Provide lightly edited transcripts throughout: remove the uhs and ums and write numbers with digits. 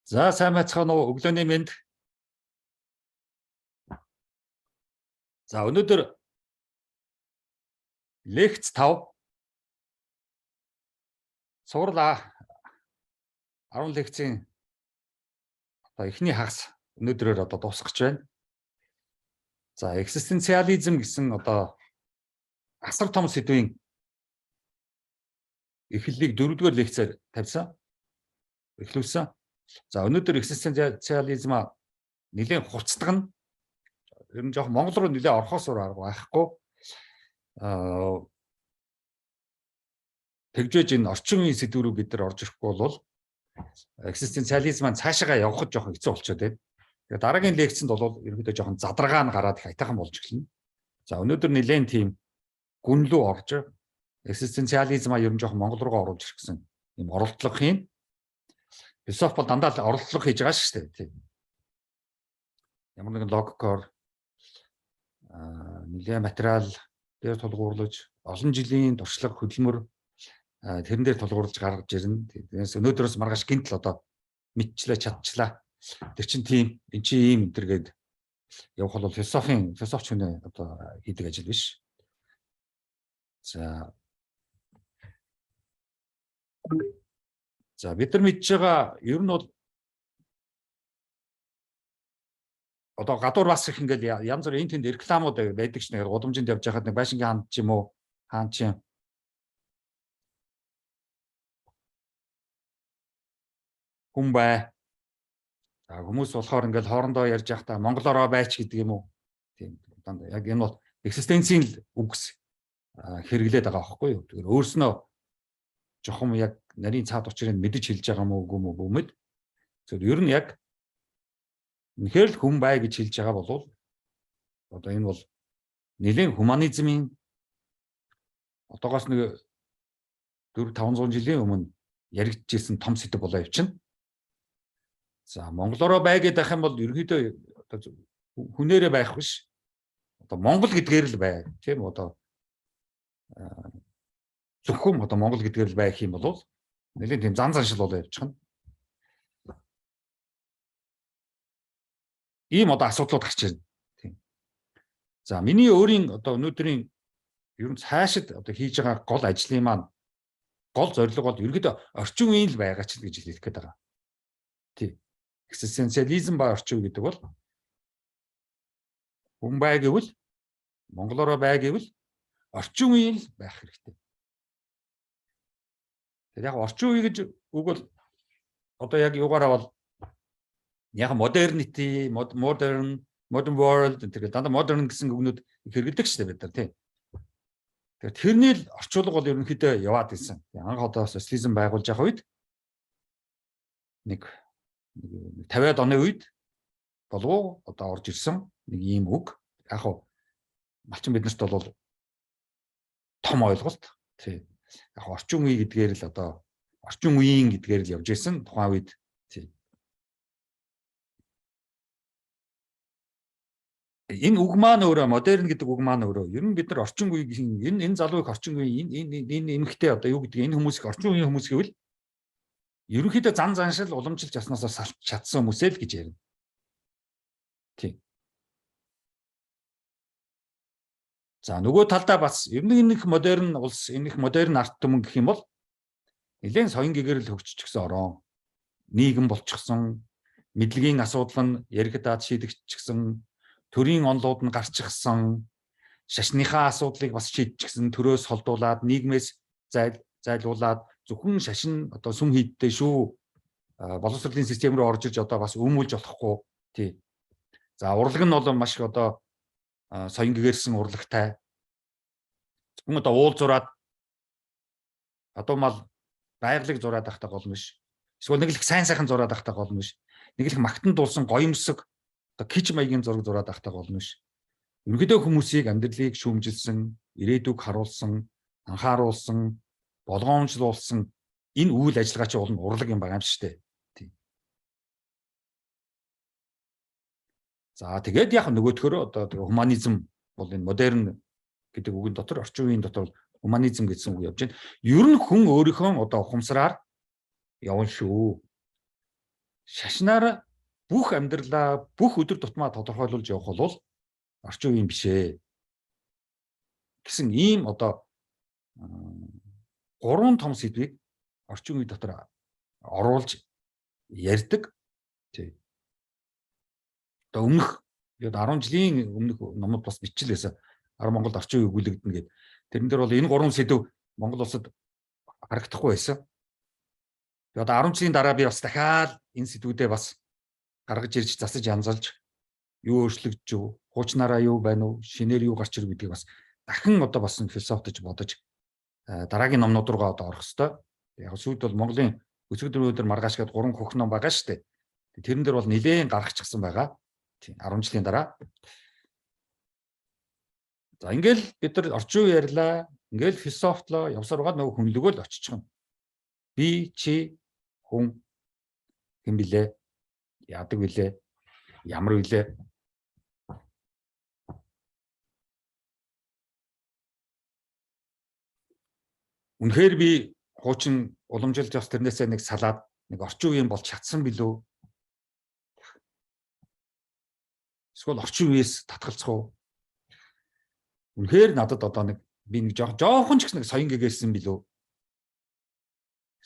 За сайн байцгаана уу өглөөний мэнд. За өнөөдөр лекц 5 сурал 10 лекцийн эхний хагас өнөөдрөөр дуусгах гэж байна. За экзистенциализм гэсэн асар том сэдвийн эхлэлийг 4-р лекцээр тавьсан. Эхлүүлсэн. За өнөөдөр экзистенциализм нэлээд хурцдаг нь ер нь жоох Монгол руу нэлээд орхосоор арга байхгүй. Тэгжээж энэ орчин үеийн сэдв рүү бид нар орж ирэхгүй бол экзистенциализм цаашаа явахд жоох хэцүү болчиход байна. Тэгээд дараагийн лекцэнд бол ерөнхийдөө жоох задаргаа нь гараад их айтайхан болж эхэлнэ. За өнөөдөр нэлээд тийм гүн лүү орж экзистенциализм ер нь жоох Монгол руугаа оруулж ирэх гэсэн юм оролдлого хийн. Философи бол дандаа оролдлого хийж байгаа шүү дээ. Ямар нэгэн логикоор нэлээд материал дээр тулгуурлаж олон жилийн туршлага хөдөлмөр тэрэн дээр тулгуурлаж гаргаж ирнэ. Тэгээс өнөөдрөөс маргааш гинтл мэдчлээ чадчлаа. Тэр чин тийм эн чинь ийм энтергээд явах бол философч хүн хийдэг ажил биш. За бид нар мэдж байгаа ер нь бол гадуур бас их ингээл янз бүрийн тэнд рекламууд байдаг ч нэг гудамжинд явж байхад нэг байшингийн хаан ч юм уу хаан ч юм хүн бай. За хүмүүс болохоор ингээл хоорондоо ярьж байхдаа монголоороо байч гэдэг юм уу. Тийм дандаа яг энэ бол экзистенцийн үгс хэрэглээд байгаа байхгүй юу. Тэгэхээр өөрснөө жоохон яг нарийн цаад учрыг мэдэж хэлж байгаа мó үгүй мó бөмөд. Тэгэхээр ер нь яг үнэхээр л хүн бай гэж хэлж байгаа бол энэ бол нэлээд гуманизмын одоогоос нэг 400-500 жилийн өмнө яригдчихсэн том сэдв болоо явчихна. За монголоороо бай гэдэг юм бол ерөөдөө хүнээрээ байх биш. Монгол гэдгээр л бай. Тийм зөвхөн монгол гэдгээр л байх юм бол нэлээд тийм зан заншил болоо явчихна. Ийм асуудлууд гарч ирнэ. Тийм. За миний өөрийн өнөөдрийн ер нь цаашид хийж байгаа гол ажлын маань гол зорилго бол ерөөдөө орчин үеийн л байгаа ч гэж хэлэх гээд байгаа. Тийм. Экзистенциализм ба орчин үе гэдэг бол хүн бай гэвэл монголоороо бай гэвэл орчин үеийн л байх хэрэгтэй. Тэгэхээр яг орчин үе гэж үг бол яг юугаараа бол яг modernity, modern world гэдэг дандаа modern гэсэн үгнүүд хэрэглэдэг шүү дээ бид нар тийм. Тэгэхээр тэрний л орчуулга бол ерөнхийдөө яваад ирсэн. Анх социализм байгуулж байгаа үед нэг 50-аад оны үед болов орж ирсэн нэг ийм үг. Яг малчин биднэрт бол том ойлголт. Тийм. Яг орчин үе гэдгээр л орчин үеийн гэдгээр л явж ирсэн тухайн үед тийм. Энэ үг маань өөрөө модерн гэдэг үг маань өөрөө ер нь бид нар орчин үеийн энэ залуу их орчин үеийн энэ эмэгтэй юу гэдэг энэ хүмүүс их орчин үеийн хүмүүс гэвэл ерөнхийдөө зан заншил уламжилж яснаасаа салж чадсан хүмүүсээ л гэж ярина. Тийм. За нөгөө талдаа бас ер нь энэ их модерн улс энэ их модерн арт түмэн гэх юм бол нэлээд соён гэгээр л хөгжчихсөн орон нийгэм болчихсон мэдлэгийн асуудал нь яригдаад шийдэгдчихсэн төрийн онлууд нь гарчихсан шашныхаа асуудлыг бас шийдчихсэн төрөөс холдуулаад нийгмээс зайлуулаад зөвхөн шашин сүм хийдтэй шүү боловсролын систем рүү орж ирж бас өмүүлж болохгүй тий. За урлаг нь бол маш их соён гэгэрсэн урлагтай зөвхөн уул зураад мал байгалыг зураад ахтаа гол биш. Эсвэл нэг л сайн сайхан зураад ахтаа гол биш. Нэг л магтан дуулсан гоёмсог кич маягийн зураг зураад ахтаа гол биш. Ерөнхийдөө хүмүүсийг амьдралыг шүүмжилсэн, ирээдүг харуулсан, анхааруулсан, болгоомжлуулсан энэ үйл ажиллагаа чинь урлаг юм байгаа юм шүү дээ. Тийм. За тэгээд яг нөгөөдхөрөө гуманизм бол энэ модерн гэдэг үгэн дотор орчин үеийн дотор гуманизм гэсэн үг явж байна. Ер нь хүн өөрийнхөө ухамсараар явна шүү. шашнаар бүх амьдралаа бүх өдөр тутмаа тодорхойлуулж явах бол орчин үеийн бишээ гэсэн ийм одоо 3 том сэдвийг орчин үе дотор оруулж ярьдаг. Тий. Одоо өмнөх 10 жилийн өмнөх номод бас бичил байсан. Монголд орчин үе өгүүлэгдэнэ гэдэг. Тэрэн дээр бол энэ 3 сэдв Монгол улсад харагдахгүй байсан. Тэгээд одоо 10 жилийн дараа би бас дахиад энэ сэдвүүдээ бас гаргаж ирж засаж янзалж юу өөрчлөгдөж юу, хуучнаараа юу байна уу, шинээр юу гарч ирв гэдгийг бас дахин одоо бас философитож бодож дараагийн номнууд руугаа одоо орох хэвээр. Яг сүйд бол Монголын өсвөр өдөр маргааш гээд 3 хөх ном байгаа шүү дээ. Тэрэн дээр бол нэлээд гаргачихсан байгаа. 10 жилийн дараа. За ингээл бид нар орчин үе ярьлаа. Ингээл философтлоо явсаар байгаа нөгөө хүнлөгөө л очичих юм. Би чи хүн хэм билээ? Яадаг билээ? Ямар билээ? Үнэхээр би хуучин уламжилж бас тэрнээсээ нэг салаад нэг орчин үеийн болж чадсан билүү? Эсвэл орчин үеэс татгалцах уу? Үнэхээр надад одоо нэг би нэг жоохон ч гэсэн нэг соён гэгэрсэн билүү?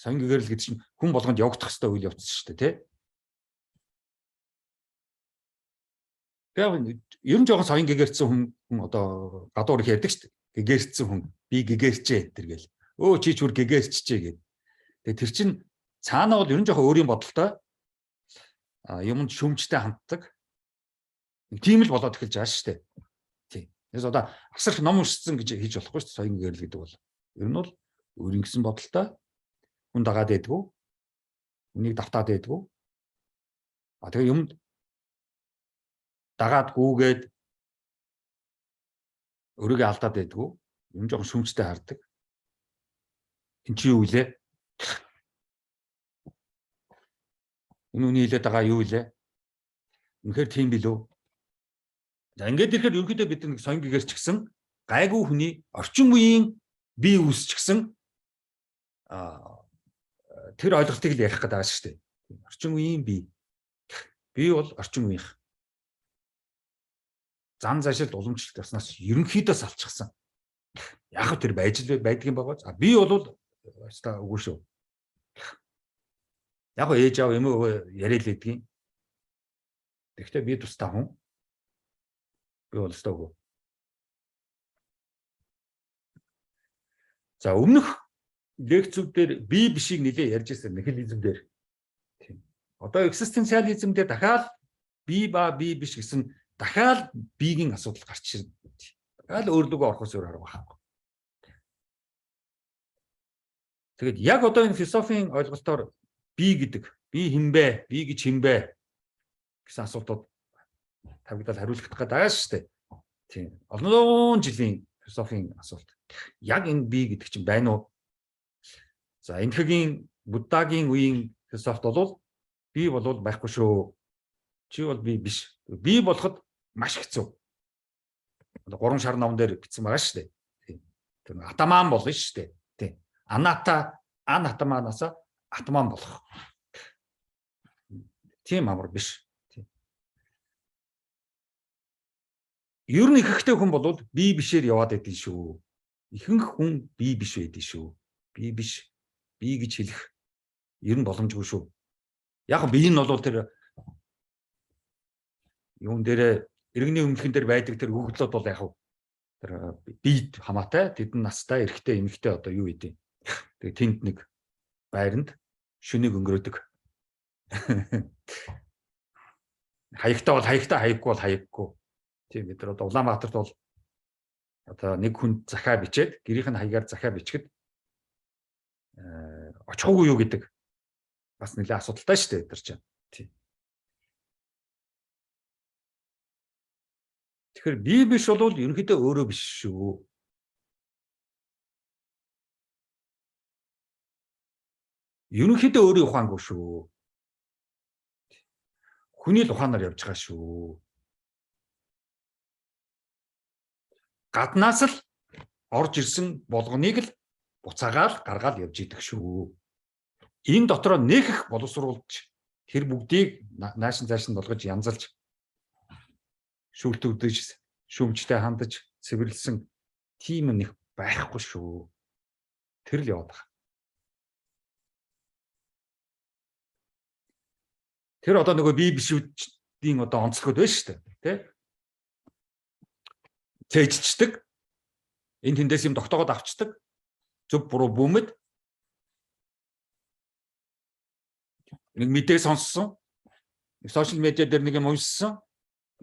Соён гэгэрэл гэдэг чинь хүн болгонд явагдах хэвээр үйл явц шүү дээ, тий? Тэгээд ер нь жоохон соён гэгэрсэн хүн одоо гадуур их ярьдаг шүү дээ. Гэгэрсэн хүн би гэгэрчээ тэр гэл. Өө чи ч үр гэгэрччээ гэд. Тэгээд тэр чинь цаанаа бол ер нь жоохон өөрийн бодолтой юмд шүмжтэй ханддаг. Тийм л болоод эхэлж байгаа шүү дээ. Тийм. Тэгээс одоо асар их ном уншсан гэж хийж болохгүй шүү дээ. Соён гэгэрэл гэдэг бол. Ер нь бол өөрийн гэсэн бодолтой хүн дагаад байдгүй. Үнийг давтаад байдгүй. Тэгээ юмд дагаад гүүгээд өөрийгөө алдаад байдгүй. Юм жоохон шүмжтэй хардаг. Энд чи юу вэ? Энэ үний хэлээд байгаа юу вэ? Үнэхээр тийм билүү? За ингээд ирэхээр ерөнхийдөө бид нэг соён гэгэрч гисэн гайгүй хүний орчин үеийн бие үүсч гисэн тэр ойлголтыг л ярих гэдэг байгаа шүү дээ. Орчин үеийн бие. Бие бол орчин үеийнх. Зан зашилт уламжлалт яснаас ерөнхийдөө салчихсан. Яг тэр байж байдаг юм байгаа. А бие бол өстой үгүй шүү. Яг ээж аав юм уу яриад л гэдгийг. Тэгэхдээ би тустай хүн. Би бол өстой үгүй. За өмнөх лекцүүдээр бие бишийг нэлээ ярьж ирсэн нихилизм дээр. Тийм. Одоо экзистенциализм дээр дахиад бие ба бие биш гэсэн дахиад биеийн асуудал гарч ирнэ. Дахиад өөрлөгөө орохоос өөр арга байхгүй. Тэгэд яг одоо энэ философийн ойлголтоор бие гэдэг, бие хинбэ, бие гэж хинбэ гэсэн асуултууд тавигдал хариулах гэдэг байгаа шүү дээ. Тийм. Олон жилийн философийн асуулт. Яг энэ бие гэдэг чинь байна уу? За энэхийн Буддагийн үеийн философт бол бие болвол байхгүй шүү. Чи бол бие биш. Бие болоход маш хэцүү. 3 шар номон дээр бичсэн байгаа шүү дээ. Тэр атаман болно шүү дээ. Тийм. Анатаманаас атаман болох. Тийм амар биш. Тийм. Ер нь ихэнхдээ хүн бол бие бишээр яваад байдгийн шүү. Ихэнх хүн бие биш байдгийн шүү. Бие биш. Бие гэж хэлэх ер нь боломжгүй шүү. Яг бие нь бол тэр юун дээр иргэний өмнөхөн дээр байдаг тэр өгөгдлүүд бол яг тэр биед хамаатай тэдэн настай эрэгтэй эмэгтэй одоо юу гэдэг. Тэгээ тэнд нэг байранд шөнийг өнгөрөөдөг. Хаягтай бол хаягтай, хаяггүй бол хаяггүй. Тийм бид нар одоо Улаанбаатарт бол одоо нэг хүн захаа бичээд гэрийнх нь хаягаар захаа бичгэд очихгүй юу гэдэг бас нэлээ асуудалтай шүү дээ тэр чинь. Тийм. Тэгэхээр бие биш бол ерөнхийдөө өөрөө биш шүү. Ерөнхийдөө өөрийн ухаангүй шүү. Хүний л ухаанаар явж байгаа шүү. Гаднаас л орж ирсэн болгоныг л буцаагаал гаргаал явж идэг шүү. Энэ дотроо нээх боловсруулж тэр бүгдийг наашин цаашин болгож янзалж шүүлтүүдж шүмжтэй хандаж цэвэрлсэн тийм нэг байхгүй шүү. Тэр л яваад байгаа. Тэр одоо нөгөө бие бишүүдийн одоо онцлогуд байна шүү дээ. Тэ? Цээжчдэг. Энэ тэндээс юм тогтоогод авчдаг. Зөв буруу бүүмэд нэг мэдээ сонссон. Нэг сошиал медиа дээр нэг юм уншсан.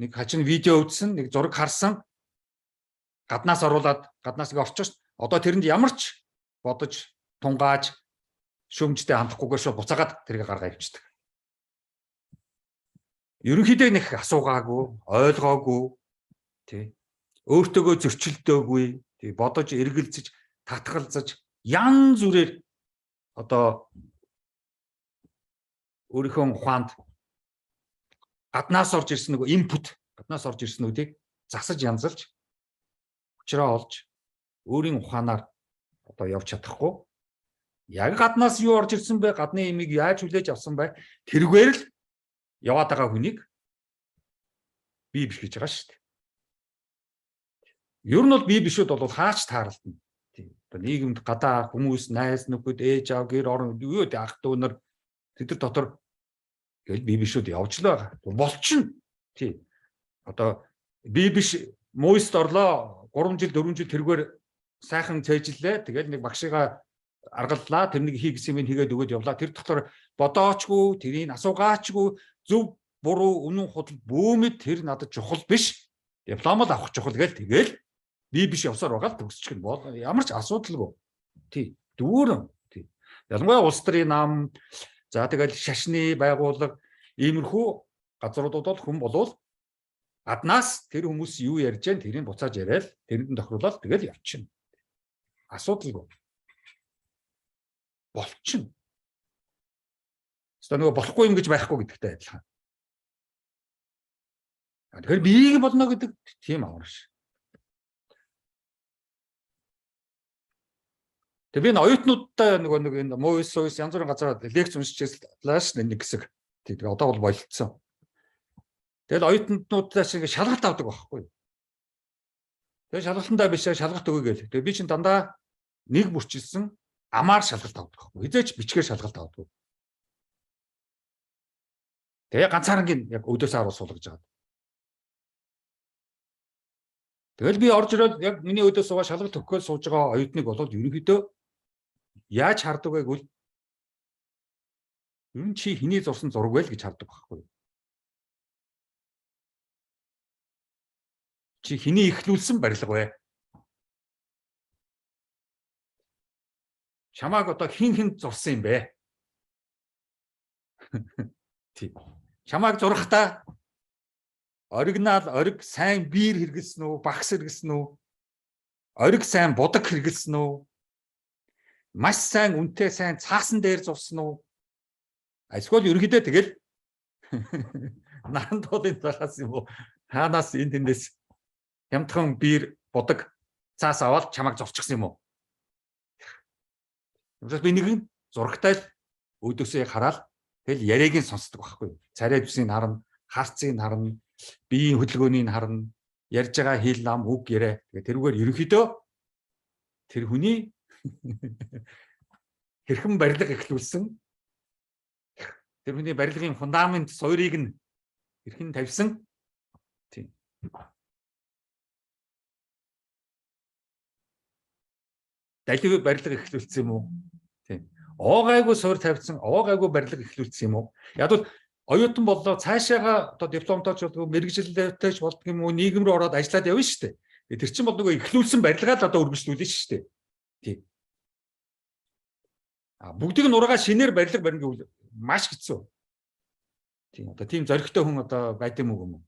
Нэг хачин видео үзсэн, нэг зураг харсан. Гаднаас оруулаад гаднаас нэг орчиж одоо тэрэнд ямар ч бодож тунгааж шөмжтэй хандахгүйгээр шууд буцаагаад тэрийг гаргаа ивчдэг. Ерөнхийдөө нэг асуугаагүй, ойлгоогүй, тий. Өөртөөгөө зөрчилдөөгүй, тий, бодож эргэлзэж, татгалзаж, янз бүрээр одоо өөрийнхөө ухаанд гаднаас орж ирсэн нөгөө инпут, гаднаас орж ирснүүдийг засаж янзалж, учраа олж, өөрийн ухаанаар одоо явж чадахгүй. Яг гаднаас юу орж ирсэн бэ? Гадны имийг яаж хүлээж авсан бэ? Тэргээр л яваад байгаа хүнийг бие биш гэж байгаа шүү дээ. Ер нь бол бие бишүүд бол хаач тааралдана. Тийм. Одоо нийгэмд гадаа хүмүүс, найз нөхөд, ээж аав, гэр орон юу гэдэг ах дүүнэр тэд нар дотор тэгэл бие бишүүд явж л байгаа. Болчихно. Тийм. Одоо бие биш мууст орлоо 3 жил 4 жил тэргээр сайхан цээжлээ. Тэгэл нэг багшигаа аргаллаа. Тэрнийг хий гэсэн юм хийгээд өгөөд явлаа. Тэр дотор бодоочгүй, тэрийг асуугаачгүй, зөв буруу үнэн худал бөөмөд тэр надад чухал биш. Диплом л авах чухал гээл тэгэл бие биш явсаар байгаа л төгсчих нь ямар ч асуудалгүй. Тий. Дүүрэн. Тий. Ялангуяа улс төрийн нам за тэгэл шашны байгууллага иймэрхүү газруудад бол хүн болвол гаднаас тэр хүмүүс юу ярьж гэн тэрийг буцааж яриад тэрэнд тохируулаад тэгэл явчихна. Асуудалгүй. Болчихно. Нөгөө болохгүй юм гэж байхгүй гэдэгтэй адилхан. Тэгэхээр биеийг болно гэдэг тийм амар ш. Тэгээ би энэ оюутнуудтай нөгөө нэг энэ мууис янз бүрийн газараа лекц уншижлаа ш нэг хэсэг. Тэгээ одоо бол болцсон. Тэгэл оюутнуудаас ингэ шалгалт авдаг байхгүй. Тэгээ шалгалтандаа биш шалгалт өгөө гээл. Тэгээ би чинь дандаа нэг бүрчилсэн амаар шалгалт авдаг байхгүй. Хизээч бичгээр шалгалт авдаг. Тэгээ ганцаарангийн яг өдөөс харуул суулгаж байгаа. Тэгэл би орж ирээд яг миний өдөөс суугаа шалгалт өгөхөөр сууж байгаа оюутныг болоод ерөнхийдөө яаж хардаг вэ гэвэл ер нь чи хэний зурсан зураг вэ гэж хардаг байхгүй. Чи хэний ихлүүлсэн барилга вэ? Чамааг одоо хин зурсан юм бэ? Тий. Чамааг зурхтаа оригинал ориг сайн биер хэрэгэлсэн үү, багс хэрэгэлсэн үү? Ориг сайн будаг хэрэгэлсэн үү? Маш сайн үнэтэй сайн цаасан дээр зурсан уу? Эсвэл ерөнхийдөө тэгэл наран тоолын цахаас юм уу? Хаанаас энэ тэндээс хямдхан биер будаг цаас аваад чамааг зурчихсан юм уу? Тэгвэл би нэгэн зурагтай л өдөөсөө хараад тэгэл яриаг нь сонсдог байхгүй. Царай бүсийг харна, харцыг харна, биеийн хөдөлгөөнийг харна, ярьж байгаа хэл нам үг яриа. Тэгээ тэрүүгээр ерөнхийдөө тэр хүний хэрхэн барилга эхлүүлсэн тэр хүний барилгын фундамент суурийг нь хэрхэн тавьсан тийм. Далив барилга эхлүүлсэн юм уу? Тийм. Оогайгүй суурь тавьсан, оогайгүй барилга эхлүүлсэн юм уу? Яг бол оюутан боллоо цаашаага одоо дипломтойч болдгоо мэрэгжилтэйч болдго юм уу нийгэм рүү ороод ажиллаад явна шүү дээ. Тэр чинь бол нөгөө эхлүүлсэн барилгаа л одоо үргэлжлүүлнэ шүү дээ. Тийм. Бүгдийг нураагаа шинээр барилга барина гэвэл маш хэцүү. Тийм. Одоо тийм зоригтой хүн одоо байд юм уу?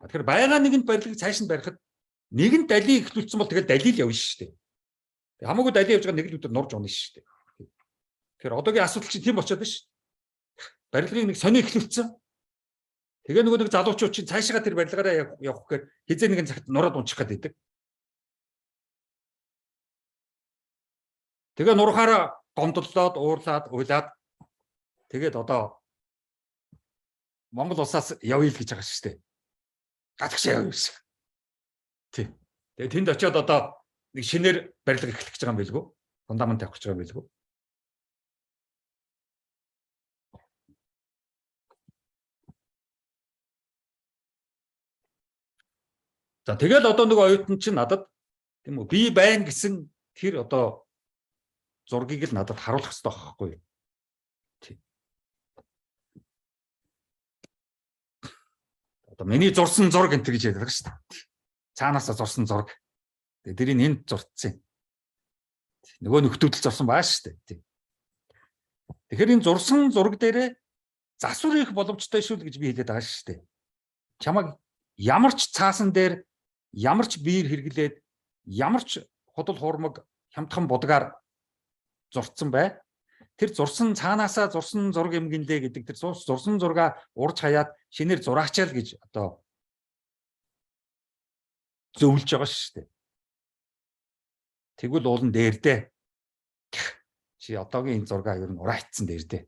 Тэгэхээр байгаа нэгэн барилгыг цааш нь барихад нэгэн далийг эхлүүлсэн бол тэгэл далил явна шүү дээ. Хамаагүй далий явж байгаа нэг л өдөр нурж унах шүү дээ. Тэгэхээр одоогийн асуудал чинь тийм болчиход байна шүү. Барилгыг нэг сони эхлүүлсэн. Тэгээ нөгөө нэг залуучууд чинь цаашаа тэр барилгаараа явах гэхээр хизээ нэгэн цагт нураад унчих гээд байдаг. Тэгээ нурахаараа гомдлоод уурлаад уйлаад тэгээд одоо Монгол улсаас явъя л гэж байгаа шүү дээ. Гадагшаа явъя гэсэн. Тий. Тэгээ тэнд очиод одоо нэг шинээр барилга эхлэх гэж байгаа юм билгүй? Фундамент тавих гэж байгаа юм билгүй? За тэгэл одоо нэг оюутан чинь надад тийм үү би байна гэсэн тэр одоо зургийг л надад харуулах хэрэгтэй байхгүй юу? Тий. Одоо миний зурсан зураг энэ гэж ярьдаг шүү дээ. Цаанаасаа зурсан зураг. Тэгээ тэрийг энд зурцсан. Нөгөө нөхдөлд зурсан бааш шүү дээ. Тэгэхээр энэ зурсан зураг дээрээ засвар их боломжтой шүү л гэж би хэлээд байгаа шүү дээ. Чамайг ямар ч цаасан дээр ямар ч биер хэрэглээд ямар ч худал хуурмаг хямдхан будгаар зурцсан бай. Тэр зурсан цаанаасаа зурсан зураг юм гинлээ гэдэг тэр зурсан зургаа урж хаяад шинээр зураачаал гэж одоо зөвлөж байгаа шүү дээ. Тэгвэл уулан дээр дээ. Чи одоогийн энэ зургаа ер нь ураачсан дээр дээ.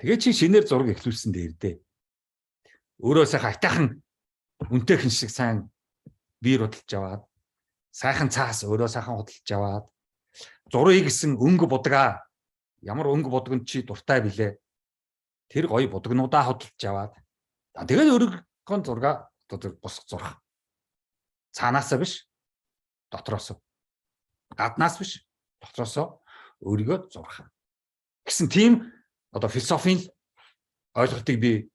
Тэгээ чи шинээр зураг эхлүүлсэн дээр дээ. Өөрөө сайхан айтайхан үнтэйхэн шиг сайн биер худалдаж аваад сайхан цаас өөрөө сайхан худалдаж аваад зургийг гэсэн өнгө будгаа ямар өнгө будганд чи дуртай билээ. Тэр гоё будгнуудаа худалдаж аваад тэгээд өөрийнхөө зургаа одоо бос зурх. Цаанаасаа биш дотроосоо. Гаднаас биш дотроосоо өөрийгөө зурх. Гэсэн тийм одоо философийн ойлголтыг би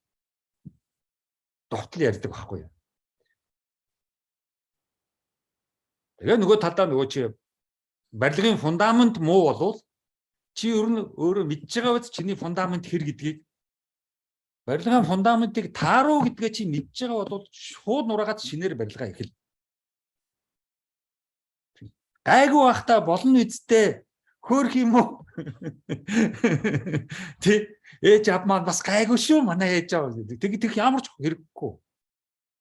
тогтол ярьдаг байхгүй юу. Тэгээ нөгөө талдаа нөгөө чи барилгын фундамент муу болвол чи ер нь өөрөө мэдж байгаа биз чиний фундамент хэр гэдгийг барилгын фундаментыг тааруу гэдгээ чи мэдж байгаа бол шууд нураагаад шинээр барилгаа эхэл. Гайгүй байхдаа болно үсттэй хөөх юм уу? Тэ ээж аав маань бас гайгүй шүү манай ээж аав. Тэг ямар ч хэрэггүй.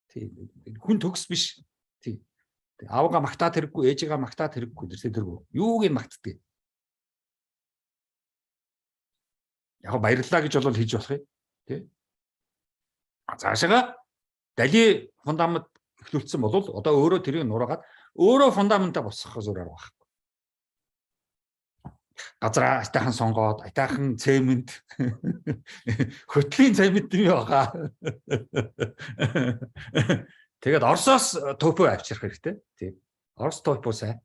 Тий хүн төгс биш. Тий. Аавгаа магтаад хэрэггүй, ээжигээ магтаад хэрэггүй тэргүй. Юуг нь магтдаг. Яг баярлалаа гэж бол хийж болох юм. Тий. Цаашаага дали фундамент эхлүүлсэн бол одоо өөрөө тэрийг нураагаад өөрөө фундаментаа босгох зүгээр арга байхгүй. Газраа айтайхан сонгоод, айтайхан цемент хөтлийн цемент юм байгаа. Тэгээд Оросоос топо авчрах хэрэгтэй. Тийм. Орос топо сайн.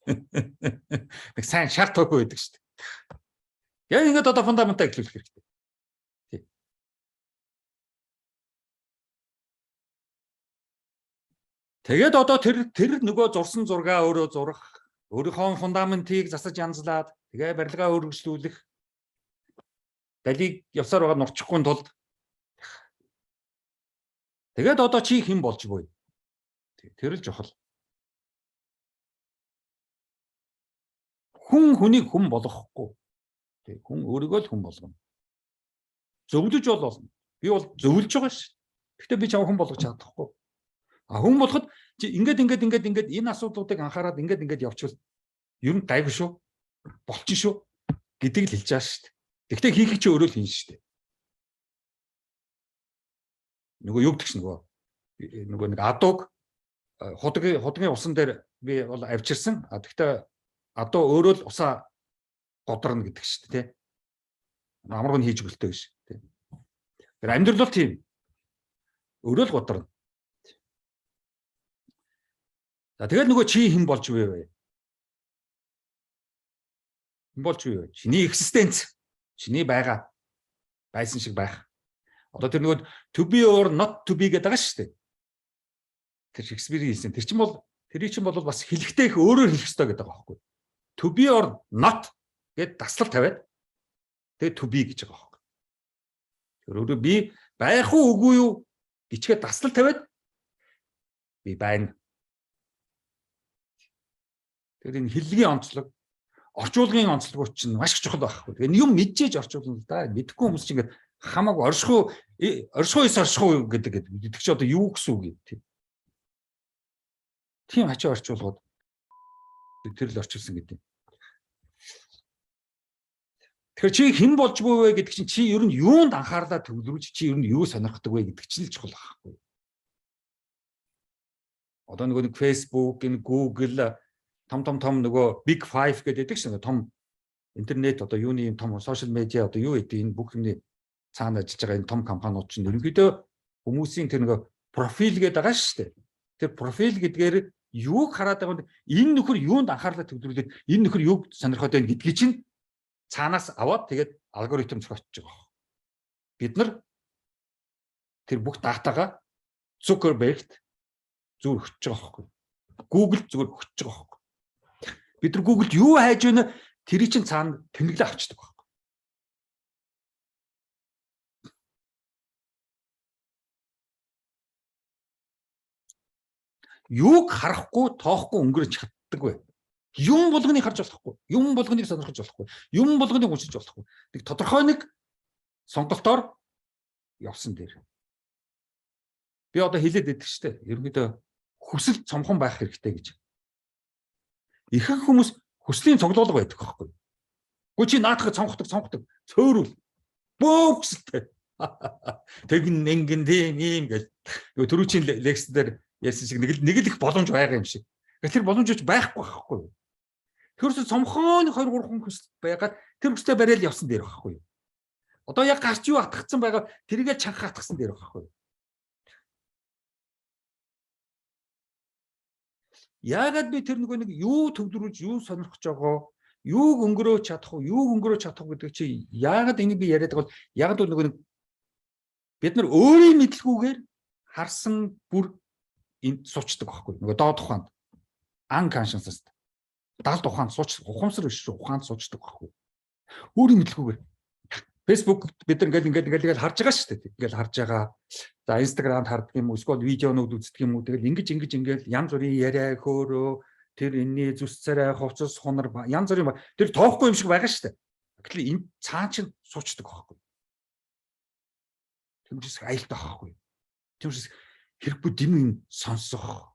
Нэг сайн шар топо байдаг шүү дээ. Яг ингээд одоо фундаментаа эхлүүлэх хэрэгтэй. Тийм. Тэгээд одоо тэр нөгөө зурсан зургаа өөрөө зурах, өөрийнхөө фундаментыг засаж янзлаад, тэгээ барилгаа өргөжлүүлэх, далийг явсаар байгаа нурчихгүй тулд тэгээд одоо чи хэн болж буй. Тэр л жохол. Хүн хүнийг хүн болгохгүй. Хүн өөрийгөө л хүн болгоно. Зөвлөж болно. Би бол зөвлөж байгаа ш. Гэхдээ би чам хүн болгож чадахгүй. А хүн болоход чи ингээд энэ асуудлуудыг анхаарад ингээд явчихвал ер нь гайгүй шүү. Болчих шүү гэдгийг л хэлж байгаа ш. Гэхдээ хийх чи өөрөө л хийн ш. Нөгөө юу гэдгч нөгөө нэг адууг худгийн усан дээр би бол авчирсан. Гэхдээ адуу өөрөө л усаа годрно гэдэг шүү дээ. Амарг нь хийж гэлтэй гэж. Тэр амьдрал бол тийм. Өөрөө л годрно. За тэгээд нөгөө чи хэн болж вэ? Хэн болж вэ? Чиний экзистенц, чиний байгаа байсан шиг байх. Одоо тэр нөгөө to be or not to be гэдэг байгаа шүү дээ. Тэр Шекспирийн хэлсэн. Тэр чинь бол бас хэлэхдээ их өөрөөр хэлэх ёстой гэдэг байгаа байхгүй. To be or not гэд таслал тавиад тэгээд to be гэж байгаа байхгүй. Тэр өөрөө би байх уу үгүй юу гिचгээд таслал тавиад би байна. Тэр энэ хэллэгийн онцлог, орчуулгын онцлогууд чинь маш их чухал байхгүй. Тэгээ юм мэдчихэж орчуулна л да. Мэдэхгүй хүмүүс чинь ингээд хамаагүй оршихуй гэдэг чи одоо юу гэсэн үг юм тийм. Тийм хачаа орчуулгууд тэр л орчуулсан гэдэг. Тэгэхээр чи хэн болж буй вэ гэдэг чинь чи ер нь юунд анхаарлаа төвлөрүүлж чи ер нь юу сонирхдаг вэ гэдэг чинь л чухал байхгүй. Одоо нөгөө нэг Facebook, Google том нөгөө Big Five гэдэг чинь том интернет одоо юуны том сошиал медиа одоо юу гэдэг энэ бүх юмны цаана ажиллаж байгаа энэ том компаниуд чинь ерөнхийдөө хүмүүсийн тэр нөгөө профил гэдэг байгаа шүү дээ. Тэр профил гэдгээр юуг хараад байгаа нь энэ нөхөр юунд анхаарлаа төвлөрүүлээд энэ нөхөр юуг сонирхоод байна гэдгийг чинь цаанаас аваад тэгээд алгоритм зохиоч байгаа. Бид нар тэр бүх датагаа Zuckerberg-т зүгээр өгч байгаа байхгүй. Google зүгээр өгч байгаа байхгүй. Бид нар Google-д юу хайж байна тэрий чинь цаана тэмдэглээ авчдаг байхгүй. Юуг харахгүй, тоохгүй өнгөрөж чаддаг вэ? Юм болгоныг харж болохгүй. Юм болгоныг сонирхож болохгүй. Юм болгоныг уншиж болохгүй. Нэг тодорхой нэг сонголтоор явсан дээр. Би одоо хэлээд байдаг шүү дээ. Ерөнхийдөө хүсэл цомхон байх хэрэгтэй гэж. Ихэнх хүмүүс хүслийн цоглуулга байдаг байхгүй. Гэхдээ чи наадах цонхдог. Цөөрүүл. Бөөхсөлтэй. Тэгин нэнгэн тийм гэж. Юу түрүүчийн лекц дээр ярьсан шиг нэг л их боломж байгаа юм шиг. Тэр боломж ч байхгүй байхгүй. Тэрс цомхон 2 3 хүсэл байгаад тэр хүслээ барайл явсан дээр байхгүй. Одоо яг гарч юу атгацсан байгаа тэрийгээ чанх атгсан дээр байхгүй. Яагаад би тэр нэг юу төвлөрүүлж юу сонирхож байгаа, юуг өнгөрөөж чадах уу, юуг өнгөрөөж чадах уу гэдэг чи яагаад энийг би яриад байгаа бол яагаад нэг бид нар өөрийн мэдлгүйгээр харсан бүр энд сууцдаг байхгүй. Нөгөө доод ухаанд unconscious 70 ухаанд сууч ухамсар биш шүү ухаанд суучдаг байхгүй. Өөрийн мэдлгүйгээр Facebook бид нар ингээл харж байгаа шүү дээ. Ингээл харж байгаа. За Instagram-д харддаг юм уу, эсвэл видеонууд үздэг юм уу. Тэгэл ингээл янз бүрийн яриа хөөрөө тэр энэний зүс царай хувцас хунар янз бүрийн тэр тоохгүй юм шиг байгаа шүү дээ. Гэтэл энэ цаан чинь суучдаг байхгүй. Тэмчээс айлттай байхгүй. Тэмчээс хэрэггүй дэм юм сонсох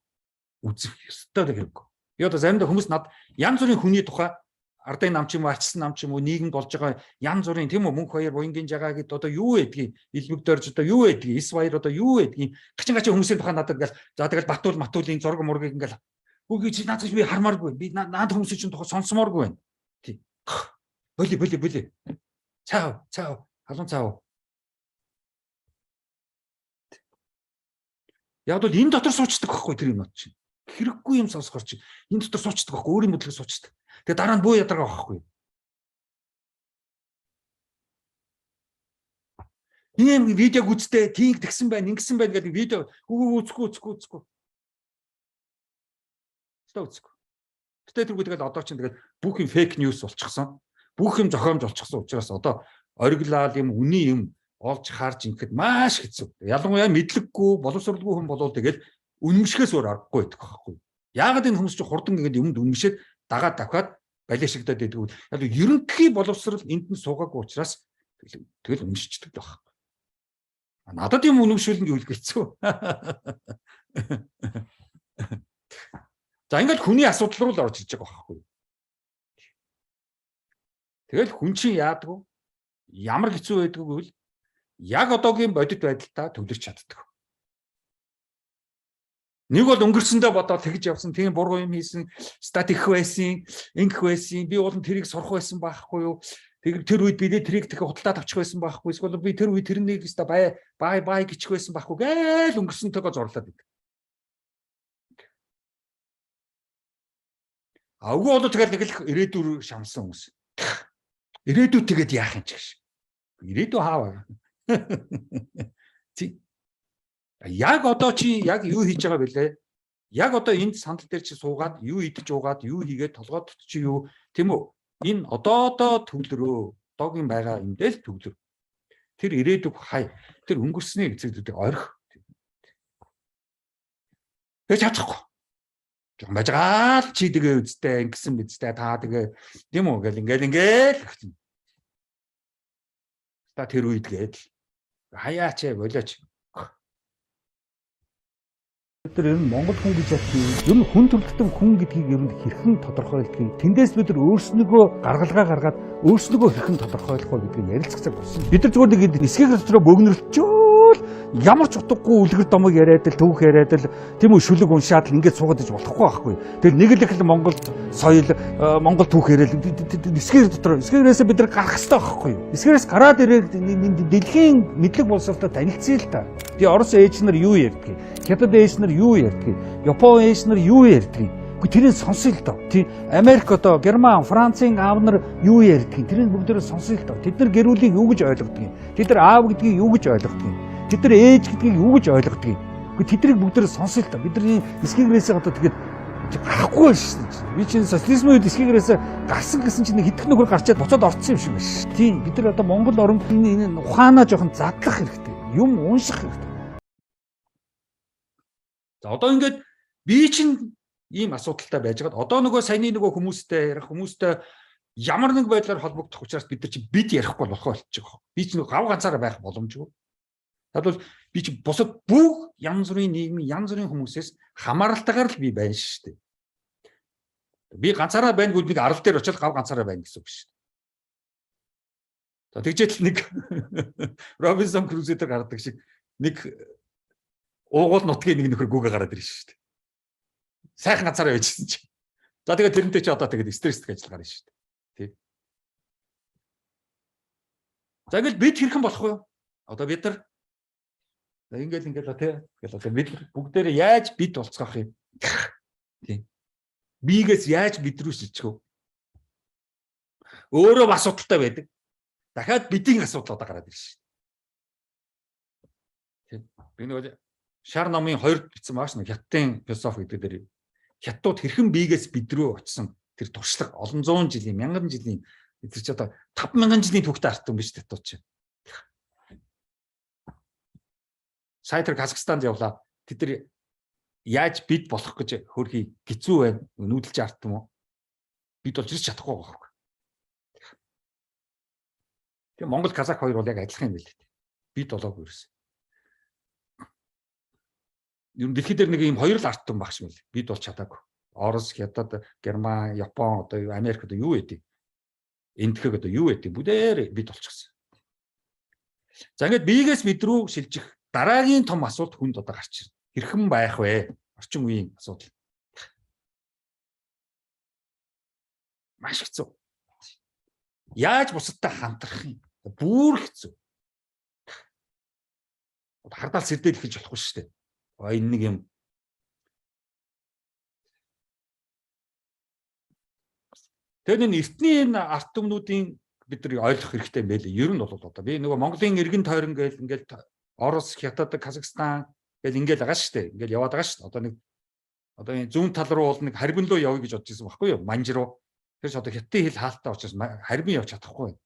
үзэх ёстой хэрэггүй. Би одоо заримдаа хүмүүс над янз бүрийн хүний тухай ардын нам ч юм уу, ачсан нам ч юм уу, нийгэм болж байгаа янз бүрийн тийм үү мөнх баяр буянгийн жагаа гэд одоо юу гэдгийг илбэг дөрж одоо юу гэдгийг эс баяр одоо юу гэдгийг гачин хүмүүсийн тухай надад ингээл за тэгэл батуулын зураг мургийг ингээл үгүй чи надад би хармааргүй би наад хүмүүсийн чинь тухай сонсомооргүй байна. Тий. Боли. Цаав халуун цаав. Яг бол энэ дотор суучдаг байхгүй тэр юмнууд чинь. Хэрэггүй юм сонсохор чинь энэ дотор суучдаг байхгүй өөрийн мэдлэг суучдаг. Тэгээ дараа нь буу ядаргаа байхгүй. Ийм видеог үзтээ тийм тэгсэн байна, ингэсэн байна гэдэг видео үзэхгүй. Үзэхгүй. Тэгтээ тэгэл одоо чинь тэгэл бүх юм фейк ньюс болчихсон. Бүх юм зохиомж болчихсон учраас одоо ориглал юм, үний юм олж харж ингэхэд маш хэцүү. Ялангуяа мэдлэггүй, боловсралгүй хүн болвол тэгэл үнэмшихээс өөр аргагүй байдаг байхгүй. Яагаад энэ хүмүүс чинь хурдан ингэж юмд үнэмшээд дагаад давхаад балишигдаад байдаг вэ? Яг ерөнхий боловсрал энд нь суугаагүй учраас тэгэл үнэмшчихдэг байх. Надад юм үнэмшүүлнэ гэвэл хэцүү. За ингээд хүний асуудал руу л орж ирж байгаа байхгүй. Тэгэл хүн чинь яадаг вэ? Ямар хэцүү байдг вэ гэвэл яг одоогийн бодит байдалтай төвлөрч чаддаг. Нэг бол өнгөрсөндөө бодоод тэгж явсан, тийм буруу юм хийсэн, статик байсан, ингэх байсан, би бол тэрийг сурах байсан байхгүй юу? Тэр үед би тэрийг тэг худалдаад авчих байсан байхгүй. Эсвэл би тэр үед тэрнийг өста бай гिचх байсан байхгүй гээл өнгөрсөнтэйгөө зурлаад идэв. Аугүй бол тэгэл нэг л ирээдүр шамсан хүмүүс. Ирээдүйд тэгээд яах юм ч гэж. Ирээдүй хааваа. Яг одоо чи яг юу хийж байгаа бэлээ? Яг одоо энд сандал дээр чи суугаад юу идэж уугаад юу хийгээд толгойд чи юу тийм үү? Энэ одоо төвлөрөө. Одоогийн байгаа юм дээр л төвлөр. Тэр ирээдүг хай. Тэр өнгөрсний эцэгдүүдийг орхи. Тэгэж чадахгүй. Жон бажгаал чи тэгээ үстэй ингэсэн бидтэй та тэгээ тийм үү гэл ингээл та тэр үед гээл хаяач болооч бид нар ер нь Монгол хүн гэж яддаг. Ер нь хүн төрөлхтөн хүн гэдгийг ер нь хэрхэн тодорхойлдгийг. Тэндээс бид нар өөрснөгөө гаргалгаа гаргаад өөрснөгөө хэрхэн тодорхойлох вэ гэдгийг ярилцах цаг болсон. Бид нар зүгээр нэг эсхийг дотроо бөгнөрлчөөл ямар ч утгагүй үлгэр домог яриад л түүх яриад л тийм үү шүлэг уншаад л ингэж суугаад иж болохгүй байхгүй. Тэгэл нэг л их л Монгол соёл Монгол түүх яриад эсхийг эсхээрээс бид нар гарах хэрэгтэй байхгүй. Эсхээрээс гараад ирээд дэлхийн мэдлэг боловсролтой танилцъя л та. Тэгээ Орос ээж нар юу ярьдгийг, Хятад ээж нар юу ярьдгийг, Япон ээж нар юу ярьдгийг. Тэрийг сонсъё л доо. Тий Америк одоо Герман, Францын аав нар юу ярьдгийг тэрийг бүгдээрээ сонсъё л доо. Тэд нар гэр бүлийг юу гэж ойлгодгийг, тэд нар аав гэдгийг юу гэж ойлгодгийг, тэд нар ээж гэдгийг юу гэж ойлгодгийг. Тэднийг бүгдээрээ сонсъё л доо. Бидний эсгийгээрээс одоо тэгээд гарахгүй байна шүү дээ. Би чинь социализмын үед эсгийгээрээс гарсан гэсэн чинь хитгэн нөхөр гарчаад буцаад орцсон юм шиг байна шүү. Тийм бид нар одоо Монгол орнын энэ ухаанаа жоохон задлах хэрэгтэй. Юм унших хэрэгтэй. За одоо ингээд би чинь ийм асуудалтай байжгаад одоо нөгөө саяны нөгөө хүмүүстэй ярих хүмүүстэй ямар нэг байдлаар холбогдох учраас бид нар чи бид ярихгүй болохоо болчих жоох. Би ч нөгөө гав ганцаараа байх боломжгүй. Тэгвэл би чи бусад бүх янз бүрийн нийгмийн янз бүрийн хүмүүсээс хамааралтайгаар л би байна шүү дээ. Би ганцаараа байнгүй нэг арал дээр очил гав ганцаараа байна гэсэн үг шүү дээ. За тэгжэл нэг Робинсон Крузер гардаг шиг нэг уугуул нутгийн нэг нөхөр гүгээ гараад ирж шүү дээ. Сайхан ганцаараа байжсэн чи. За тэгээд тэрнтэй чи одоо тэгээд стресстэй ажил гарна шүү дээ. Тий. За ингээл бид хэрхэн болох вэ? Одоо бид нар ингээл тий. Ингээл одоо бид бүгдээрээ яаж бид болцгоох юм? Тий. Бигээс яаж бид рүү шилжих вэ? Өөрөө асуудалтай байдаг. Дахиад бидний асуудал одоо гараад ирж шүү дээ. Тий. Би нөгөө Шар номын 2-д бичсэн маш нэг хятадын философи гэдэг дээр хятадууд хэрхэн бигээс бид рүү очсон тэр туршлага олон зуун жилийн мянган жилийн тэр чи одоо 5000 жилийн түүхтэй арт юм биш хятадууд чинь. Сая тэр Казахстанд явлаа. Тэд нар яаж бид болох гэж хөрхий хэцүү байна. Нүүдэлж арт юм уу? Бид болж ирч чадахгүй байхгүй. Тэгээ Монгол Казах хоёр бол яг адилхан юм байл. Бид болоогүй ерөөс. Ер нь дэлхийд нэг ийм хоёр л арт юм багш мэл. Бид бол чадаагүй. Орос, Хятад, Герман, Япон одоо Америк одоо юу гэдэг? Эндхэг одоо юу гэдэг? Бүдээр бид болчихсон. За ингээд бигээс бид рүү шилжих дараагийн том асуулт хүнд одоо гарч ирнэ. Хэрхэн байх вэ? Орчин үеийн асуудал. Маш хэцүү. Яаж бусадтай хамтрах юм? Бүр хэцүү. Хардаал сэрдэл эхэлж болохгүй шүү дээ. Энэ нэг юм. Тэгэхээр энэ эртний энэ арт түмнүүдийн бид нар ойлгох хэрэгтэй байлээ. Ер нь бол одоо би нөгөө Монголын эргэн тойрон гээл ингээл Орос, Хятад, Казахстан гээл ингээл байгаа шүү дээ. Ингээл яваад байгаа шүү дээ. Одоо энэ зүүн тал руу бол нэг харбин руу явъя гэж бодож байсан байхгүй юу? Манж руу. Тэгэхээр одоо хятадын хэл хаалттай учраас харбин явж чадахгүй.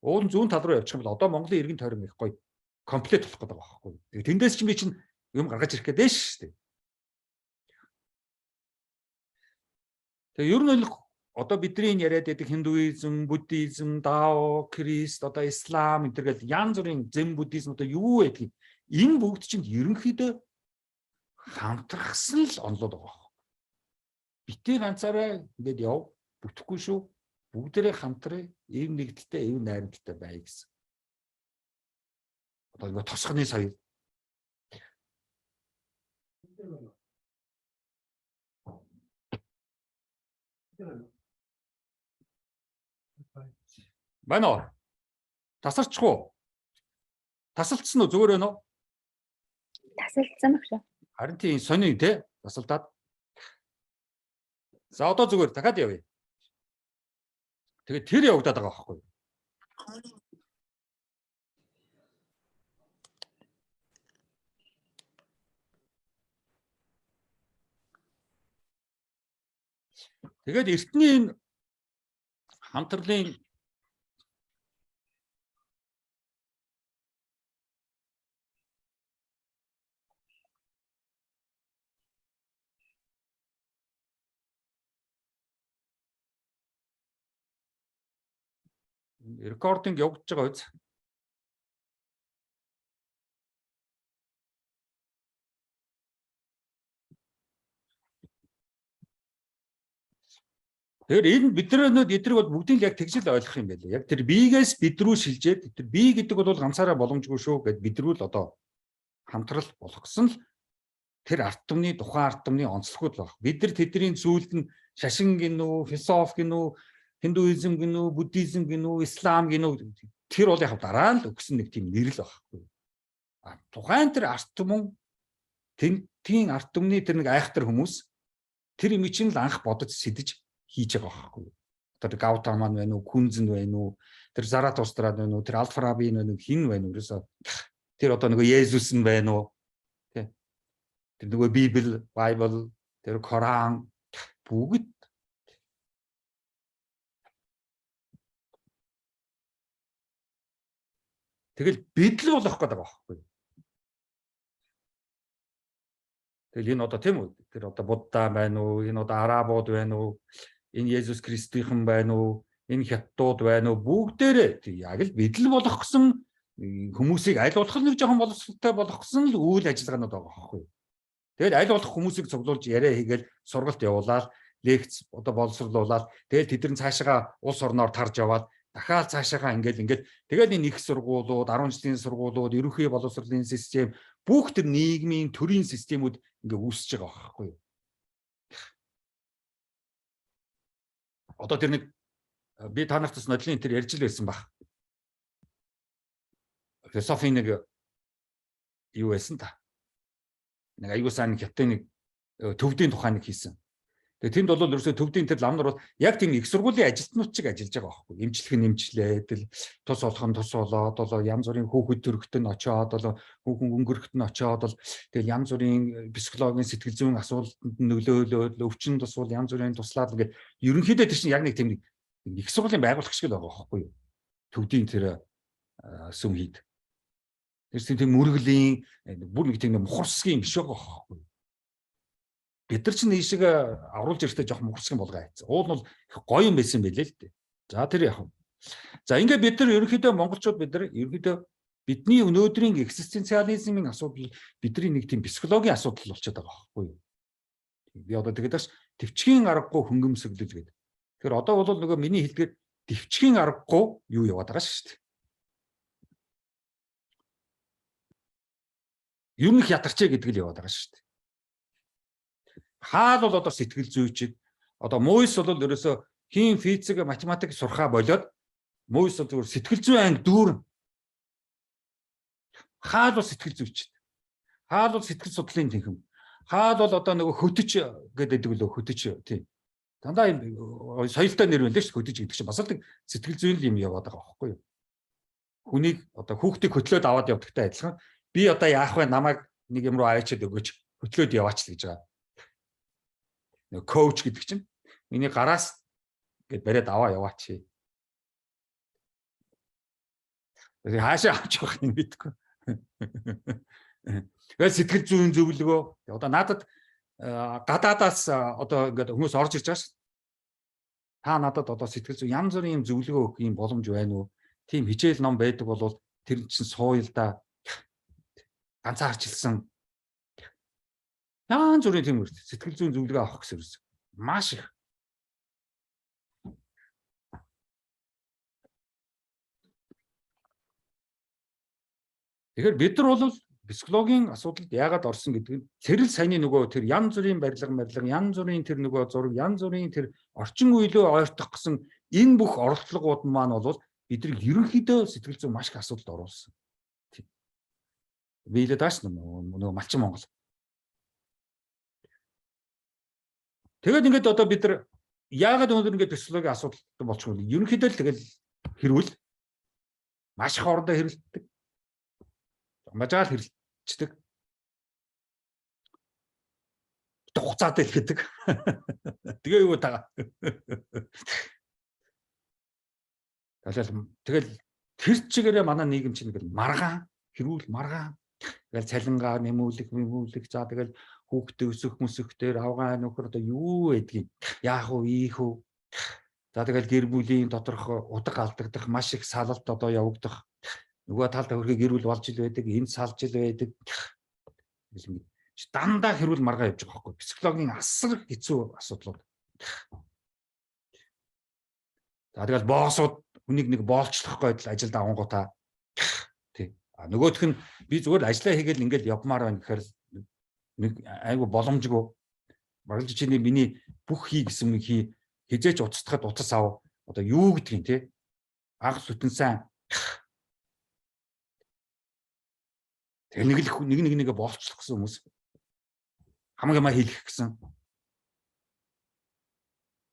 Уул зүүн тал руу явчих юм бол одоо Монголын эргэн тойрон их гоё комплект болох гэдэг байгаа байхгүй юу? Тэгээ тэндээс чи би чинь юм гаргаж ирэх гэдэг шүү дээ. Тэгээ ер нь одоо бидний яриад байдаг хиндуизм, буддизм, дао, крист, одоо ислам энэ төргээл янз бүрийн зэн буддизм одоо юу байдгийг энэ бүгд чинь ерөнхийдөө хамтрахсан л онолоод байгаа. Битээ ганцаараа ингээд яв бүтэхгүй шүү. Бүгдээрээ хамтраа эв нэгдэлтэй, эв найрамдалтай бай гэсэн. Одоо ингээд тосхны соёл. Байна уу? Тасарчихгүй. Тасалдсан уу? Зүгээр байна уу? Тасалдсан багш. Харин тийм сони те тасалдаад. За одоо зүгээр дахиад явъя. Тэгээд тэр явагдаад байгаа байхгүй юу? Тэгээд эртний энэ хамтрлын рекординг явагдаж байгаа биз? Тэгэхээр энэ бидрэнүүд эдрэг бол бүгдийг яг тэгж л ойлгох юм байлээ. Яг тэр биегээс бид рүү шилжээд тэр бие гэдэг бол ганцаараа боломжгүй шүү гэд бид рүү л одоо хамтрал болгосон л тэр арт түмний тухайн арт түмний онцлогуд баг. Бид нар тэдний зүйлд нь шашин гинүү, философи гинүү, хиндуизм гинүү, буддизм гинүү, ислам гинүү тэр бол яг дараа л өгсөн нэг тийм нэр л багхгүй. Тухайн тэр арт түмэн тийм арт түмний тэр нэг айхтар хүмүүс тэр юм чинь л анх бодож сэтэж хийж байгаа байхгүй. Тэр Гаутама байна уу, Күнзэн байна уу, тэр Заратустрад байна уу, тэр Алфараби байна уу, хин байна уу? Тэр одоо нөгөө Есүс нь байна уу? Тэ. Тэр нөгөө Bible, тэр Коран бүгд тэгэл бид л болох гэдэг байхгүй. Тэгэл энэ одоо тийм үү? Тэр одоо Будда байна уу, энэ одоо Арабууд байна уу? Энэ Есүс Христийнхэн байна уу? Энэ хятадууд байна уу? Бүгдээрээ яг л бид л болох гэсэн хүмүүсийг аль болох нэг жоохон боловсралтай болох гэсэн л үйл ажиллагаанууд байгаа байхгүй. Тэгэл аль болох хүмүүсийг цуглуулж яриа хийгээл сургалт явуулаад, лекц одоо боловсруулаад, тэгэл тэдний цаашаа улс орноор тарж яваад дахиад цаашаа ингээл тэгэл энэ их сургуулиуд, 10 жилийн сургуулиуд, ерөнхий боловсролын систем бүх тэр нийгмийн төрийн системүүд ингээ үүсэж байгаа байхгүй. Одоо тэр нэг би та нарт нодлын тэр ярьж л байсан баг. Философи нэг юу байсан та? Нэг аюу сайн хятадын нэг төвдийн тухай нэг хийсэн. Тэгээ тэнд бол ерөөсөө төвдийн тэр ламнар бол яг тийм их сургуулийн ажилтнууд чиг ажиллаж байгаа байхгүй. Эмчлэх нь эмчлээд тус болох нь тус болоод янз бүрийн хүүхэд төрөхт нь очиод хүүхэн өнгөрөхт нь очиод тэгэл янз бүрийн психологийн сэтгэл зүйн асуудалд нөлөөлөд өвчин тусвал янз бүрийн туслаад ингээд ерөнхийдөө тэр чинь яг нэг тийм их сургуулийн байгууллага шиг л байгаа байхгүй юу. Төвдийн тэр сүм хийд. Тэр тийм мөргөлийн бүр нэг тийм мухарсгийн биш байгаа байхгүй. Бид нар чинь ийшээ авруулж ирэхдээ жоох мухарсгийн болгоо хайцсан. Уул нь бол гоё юм байсан байлээ л дээ. За тэр яах вэ? За ингээд бид нар ерөнхийдөө монголчууд ерөнхийдөө бидний өнөөдрийн экзистенциализмын асуудал бидний нэг тийм психологийн асуудал болчиход байгаа байхгүй юу? Би одоо тэгээд бас төвчгийн аргагүй хөнгөмсөглөл гэдэг. Тэгэхээр одоо бол нөгөө миний хэлдгээр төвчгийн аргагүй юу яваад байгаа шүү дээ. Ер нь хятарчээ гэдэг л яваад байгаа шүү дээ. Хаал бол одоо сэтгэл зүйчид одоо Мойс бол ерөөсө хим физик математик сурхаа болоод Мойс бол зөвхөн сэтгэл зүйн анги дүүрэн. Хаал бол сэтгэл зүйчид. Хаал бол сэтгэл судлалын тэнхэм. Хаал бол одоо нөгөө хөдөж гэдэг лөө хөдөж тийм. Дандаа соёлтой нэр байна л шүү хөдөж гэдэг чинь бас л сэтгэл зүйн юм яваад байгаа байхгүй юу? Хүнийг одоо хүүхдийг хөтлөөд аваад явдагтай адилхан. Би одоо яах вэ? Намайг нэг юм руу аваачаад өгөөч. Хөтлөөд яваач л гэж байгаа. Коуч гэдэг чинь миний гараас гээд бариад аваа яваач. Тэгээ хаашаа авч явах юм бидгүй. Тэгээ сэтгэл зүйн зөвлөгөө одоо надад гадаадаас одоо ингээд хүмүүс орж ирж байгаа ш. Та надад одоо сэтгэл зүйн янз бүрийн юм зөвлөгөө өгөх юм боломж байна уу? Тийм хичээл ном байдаг бол тэр чинь сууя л да. Ганцаарчилсан янз бүрийн тийм сэтгэл зүйн зөвлөгөө авах гэсэн юм. Маш их. Тэгэхээр бид нар бол психологийн асуудалд яагаад орсон гэдэг нь цэрэл саяны нөгөө тэр янз бүрийн барилга, янз бүрийн тэр нөгөө зураг, янз бүрийн тэр орчин үеийнхөө ойртох гэсэн энэ бүх оролдлогууд маань бол биднийг ерөнхийдөө сэтгэл зүйн маш их асуудалд оруулсан. Бийлээ дааш нөгөө малчин Монгол. Тэгээд ингээд одоо бид нар яагаад өнөөдөр ингээд психологийн асуудалтай болчихвол ерөнхийдөө л тэгэл хэрүүл маш их орондоо хэрэлддэг. Мажаал хэрэлцдэг. Хугацаатай хэлдэг. Тэгээ юу таа. Тэгэл тэр чигээрээ манай нийгэм чинь ингээл маргаан хэрүүл маргаан. Тэгэл цалингаа нэмүүлэх за тэгэл хүүхдээ өсөх мөсөхдөр авгаа нөхөр одоо юу байдгийг яах вэ ийх үү. За тэгэл гэр бүлийн доторх удаг алдагдах маш их салалт одоо явагдах. Нөгөө талд хөрхийг гэрүүл болж ил байдаг, энд салж ил байдаг. Дандаа хэрүүл маргаа явж байгаа байхгүй. Психологийн асар хэцүү асуудлууд. За тэгэл боссууд хүнийг нэг боолчлох гээд ажилд авангуудаа тий. Нөгөөх нь би зүгээр ажиллаа хийгээл ингээл явмаар байна гэхээр нэг айгу боломжгүй. Багж чиний миний бүх хий гэсэн нэг хий хизээч уцтахад утас ав. Одоо юу гэдгийг тий. Анх сүтэнсэн тэг нэг боолчлох гэсэн хүмүүс хамаг юмаа хийх гэсэн.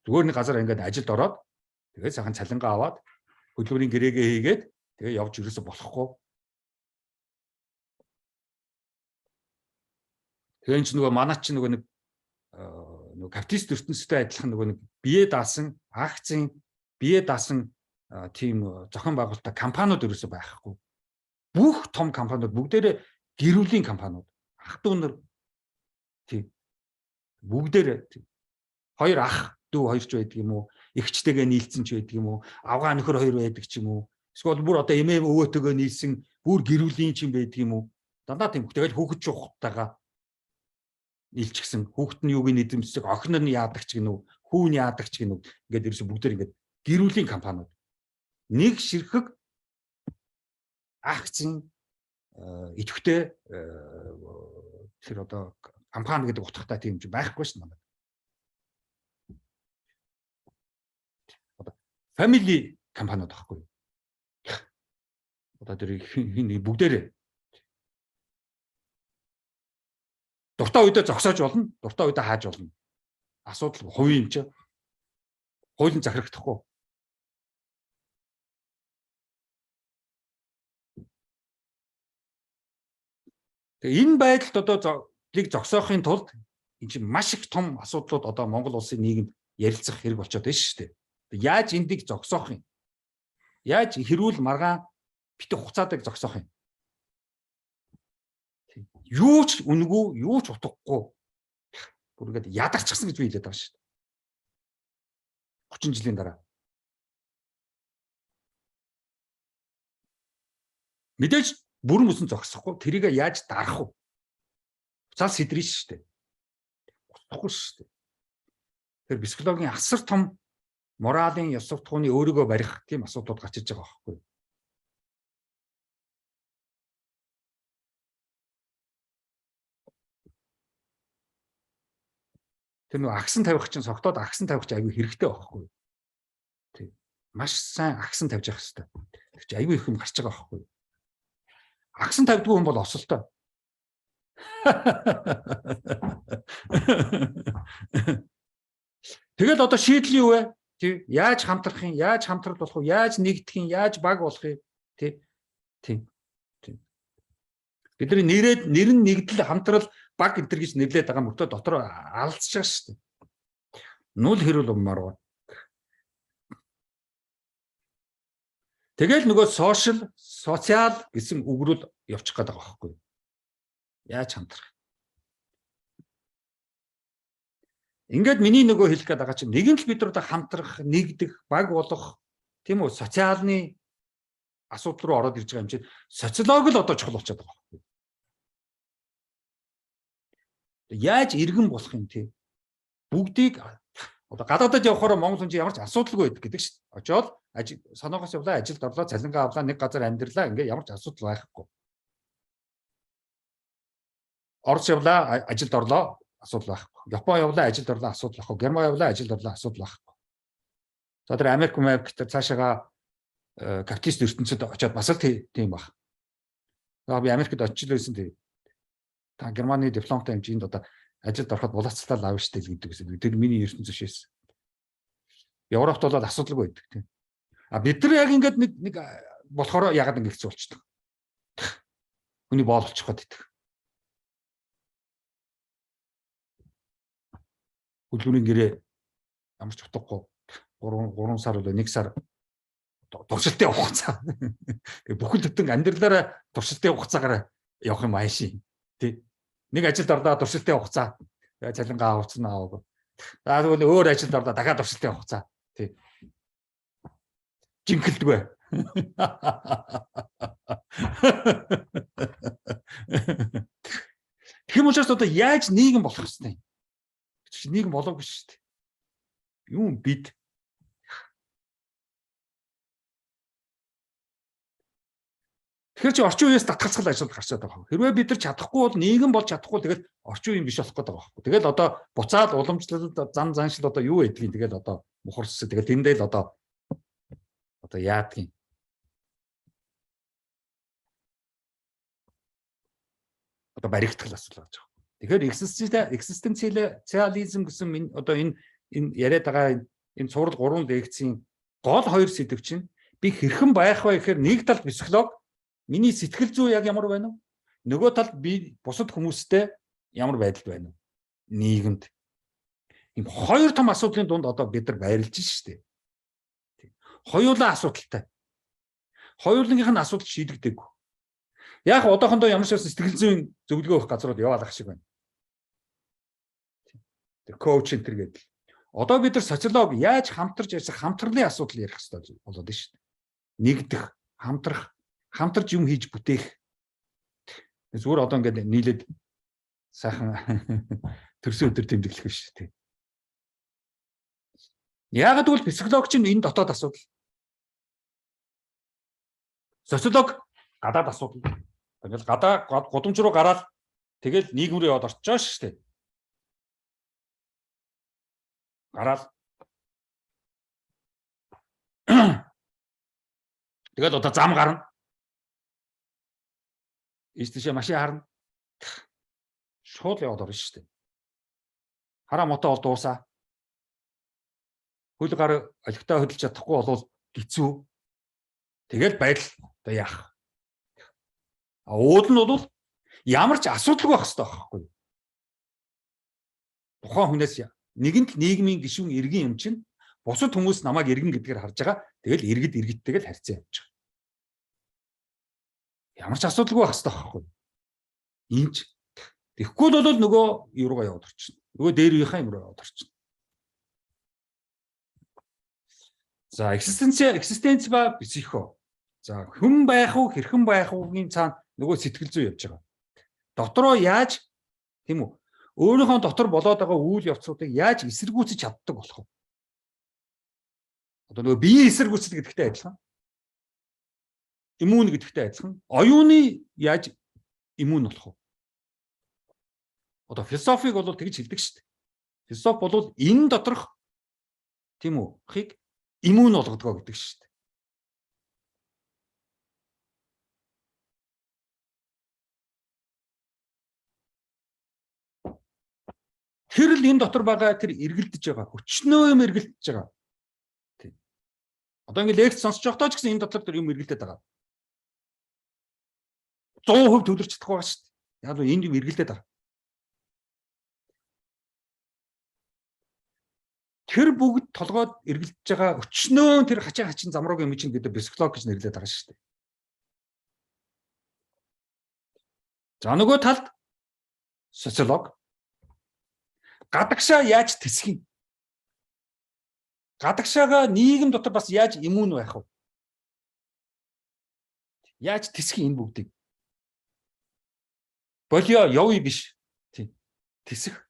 Зүгээр нэг газар ингээд ажилд ороод тэгээд сайхан цалингаа аваад хөдөлмөрийн гэрээгээ хийгээд тэгээд явж ирээсэ болохгүй. Тэгээд ч нөгөө манайч нөгөө нэг капиталист ертөнцтэй адилхан нөгөө нэг бие даасан акцийн бие даасан тийм зохион байгуулалттай компаниуд ерөөсөй байхгүй. Бүх том компаниуд бүгдээрээ гэрүүлийн компаниуд ах дүү нар тийм бүгдээрээ хоёр ах дүү хоёр ч байдаг юм уу, эгчтэйгээ нийлцсэн ч байдаг юм уу, авгаа нөхөр хоёр байдаг ч юм уу, эсвэл бүр одоо эмээ өвөөтэйгээ нийлсэн бүр гэрүүлийн ч юм байдаг юм уу, дандаа тийм. Тэгэл хүүхэд чухтайгаа нийлчихсэн. Хүүхэд нь юуг нэдэмсэг, охин нь яадаг ч гинүү, хүү нь яадаг ч гинүү, ингээд ерөөсө бүгдээр ингээд гэрүүлийн компаниуд. Нэг ширхэг акцийн идэвхтэй тэр одоо компани гэдэг утгатай тийм ч байхгүй шин манай. Family компаниуд байхгүй. Одоо тэр хин бүгдээрээ дуртай үедээ зогсоож болно, дуртай үедээ хааж болно. Асуудал хувийн юм чи. Хуулийн захирагдахгүй. Тэгээ энэ байдалд одоо лиг зогсоохын тулд энэ чинь маш их том асуудлууд одоо Монгол улсын нийгэмд ярилцах хэрэг болчиход байна шүү дээ. Яаж эндийг зогсоох юм? Яаж хэрүүл маргаан битэх хугацаадаг зогсоох юм? Юу ч үнэгүй, юу ч утгагүй. Бүр ингээд ядарчихсан гэж би хэлээд байгаа шүү дээ. 30 жилийн дараа. Мэдээж бүрэн бүсэн зогсохгүй. Тэрийг яаж дарах вэ? Цаас сэдрий шүү дээ. Утгагүй шүү дээ. Тэр психологийн асар том моралын ёс суртахууны өөрийгөө барих тийм асуудлууд гарч иж байгаа байхгүй. Тэр нөө агсан тавих чинь согтоод агсан тавих чинь аягүй хэрэгтэй байхгүй. Тийм. Маш сайн агсан тавьж явах хэрэгтэй. Тэр чинь аягүй их юм гарч байгаа байхгүй. Агсан тавьдгүй хүн бол осолтой. Тэгэл одоо шийдэл юу вэ? Тий. Яаж хамтрах юм? Яаж хамтрал болох вэ? Яаж нэгдэх юм? Яаж баг болох юм? Тий. Тийм. Бидний нэр нь нэгдэл хамтрал баг энэ гэж нэрлээд байгаа мөртөө дотор алдчихж байгаа шүү дээ. Нүл хэрүүл умаар. Тэгэл нөгөө социал гэсэн үг рүү явчих гээд байгаа байхгүй. Яаж хамтрах? Ингээд миний нөгөө хэлэх гээд байгаа чинь нэг нь л бид нар хамтрах, нэгдэх, баг болох тийм үү социалны асуудал руу ороод ирж байгаа юм чинь социологи л одоо чухал болчиход байгаа байхгүй. Яаж иргэн болох юм те? Бүгдийг одоо гадаадд явахаар Монгол хүн чинь ямар ч асуудалгүй байдаг гэдэг шүү дээ. Очоод соноогоос явлаа, ажилд орлоо, цалингаа авлаа, нэг газар амьдралаа, ингээ ямар ч асуудал байхгүй. Орос явлаа, ажилд орлоо, асуудал байхгүй. Япон явлаа, ажилд орлоо, асуудал байхгүй. Герман явлаа, ажилд орлоо, асуудал байхгүй. За тэр Америк цаашаага капиталист ертөнцид очиод бас л тийм баг. За би Америкт очиж л байсан тийм. Та Германы дипломтой хэмжээнд одоо ажилд ороход булаацтал аав штэ л гэдэг гэсэн. Тэр миний ертөнц шээс. Европт бол асуудалгүй байдаг тийм. А бид нар яг ингээд нэг болохоор ягаад ингэ хэцүү болчихдог. Хүний боол болчих гээд байдаг. Хөдөлмөрийн гэрээ ямар ч утгагүй 3 сар болоо 1 сар туршилтын хугацаа. Тэгээ бүхэл бүтэн амьдралаараа туршилтын хугацаагаар явах юм аашийн. Тэ. Нэг ажилд орлоо туршилтын хугацаа. Тэгээ цалингаа авцсан аваагүй. За тэгвэл өөр ажилд орлоо дахиад туршилтын хугацаа. Тэ. Жинхэлдэггүй. Тэгм учраас одоо яаж нийгэм болох хэвчтэй. Нийгэм болоогүй шүү дээ. Юу бид Тэгэхээр чи орчин үеэс татгалзал ажил гарч байгаа байхгүй. Хэрвээ бид нар чадахгүй бол нийгэм бол чадахгүй тэгэл орчин үеийн биш болох гэдэг байхгүй. Тэгэл одоо буцаад уламжлалд зан заншил одоо юу байдгийг тэгэл одоо мухарс тэгэл тэндээ л одоо яадгийн. Одоо баригдтал асуудал гэж байна. Тэгэхээр экзистенциализм гэсэн одоо энэ яриад байгаа энэ цуврал 3 лекцийн гол 2 сэдв чинь би хэрхэн байх вэ гэхээр нэг талд психолог миний сэтгэл зүй яг ямар байна вэ? Нөгөө талд би бусад хүмүүстэй ямар байдалд байна вэ? Нийгэмд. Ийм 2 том асуудлын дунд одоо бид нар байрлаж шүү дээ. Хоёулаа асуудалтай. Хоёулынх нь асуудал шийдэгдэггүй. Яг одоохондоо ямар ч сэтгэл зүйн зөвлөгөө өгөх газрууд яваалах шиг байна. Тэр коуч энэ гэдэг. Одоо бид нар социолог яаж хамтарч ярьсан хамтралын асуудал ярих хэрэгтэй болоод байна шүү дээ. Нэгдэх, хамтарч юм хийж бүтээх. Зүгээр одоо ингээд нийлээд сайхан төрсөн өдөр тэмдэглэх биш шүү дээ. Яагаад гэвэл психолог чинь энэ дотоод асуудал. Социолог гадаад асуудал. Ингээл гадаа годомж руу гараад тэгэл нийгэм рүү яваад орчиж байгаа шүү дээ. Гараад тэгэл одоо зам гарна. Ийштэйшээ машин харна. Шууд яваад орно шүү дээ. Хараа мотоо ол дуусаа. Хөл гар олигтой хөдөлж чадахгүй болвол хэцүү. Тэгэл байдал одоо яах. Уул нь бол ямар ч асуудалгүй байх хэрэгтэй байхгүй. Тухайн хүнээс нэгэнт нийгмийн гишүүн иргэн юм чинь бусад хүмүүс намайг иргэн гэдгээр харж байгаа. Тэгэл иргэдтэйгээ харьцаа явж байгаа. Ямар ч асуудалгүй байх хэрэгтэй байхгүй. Энд тэгэхгүй бол нөгөө юу руугаа яваад орчихно. Нөгөө дээр үеийнхаа юм руу яваад орчихно. За экзистенц ба психо. За хүн байх уу хэрхэн байх уугийн цаана нөгөө сэтгэл зүй явж байгаа. Дотроо яаж тийм үү? Өөрийнхөө дотор болоод байгаа үйл явцуудыг яаж эсэргүүцэж чаддаг болох вэ? Одоо нөгөө биеийн эсэргүүцэл гэдэгтэй адилхан. Иммун гэдэгтэй адилхан. Оюуны яаж иммун болох вэ? Одоо философиг бол тэгж хэлдэг шүү дээ. Философи бол энэ доторх тийм үү? Хийг иммун болгодгоо гэдэг шүү дээ. Тэр л энэ дотор байгаа тэр эргэлдэж байгаа. Өчнөө юм эргэлдэж байгаа. Тийм. Одоо ингэ лекц сонсож байхдаа ч гэсэн энэ дотор тэр юм эргэлдээд байгаа. 100% төвлөрч чадахгүй байгаа шүү дээ. Яг л энд юм эргэлдээд байгаа. Тэр бүгд толгойд эргэлдэж байгаа өчнөө тэр хачин замруугийн юм чинь гэдэг психолог гэж нэрлэдэг байгаа шүү дээ. За нөгөө талд социолог гадагшаа яаж тэсэх юм? Гадагшаага нийгэм дотор бас яаж иммун байх вэ? Яаж тэсэх энэ бүгдийг? Болио явъя биш. Тийм. Тэсэх.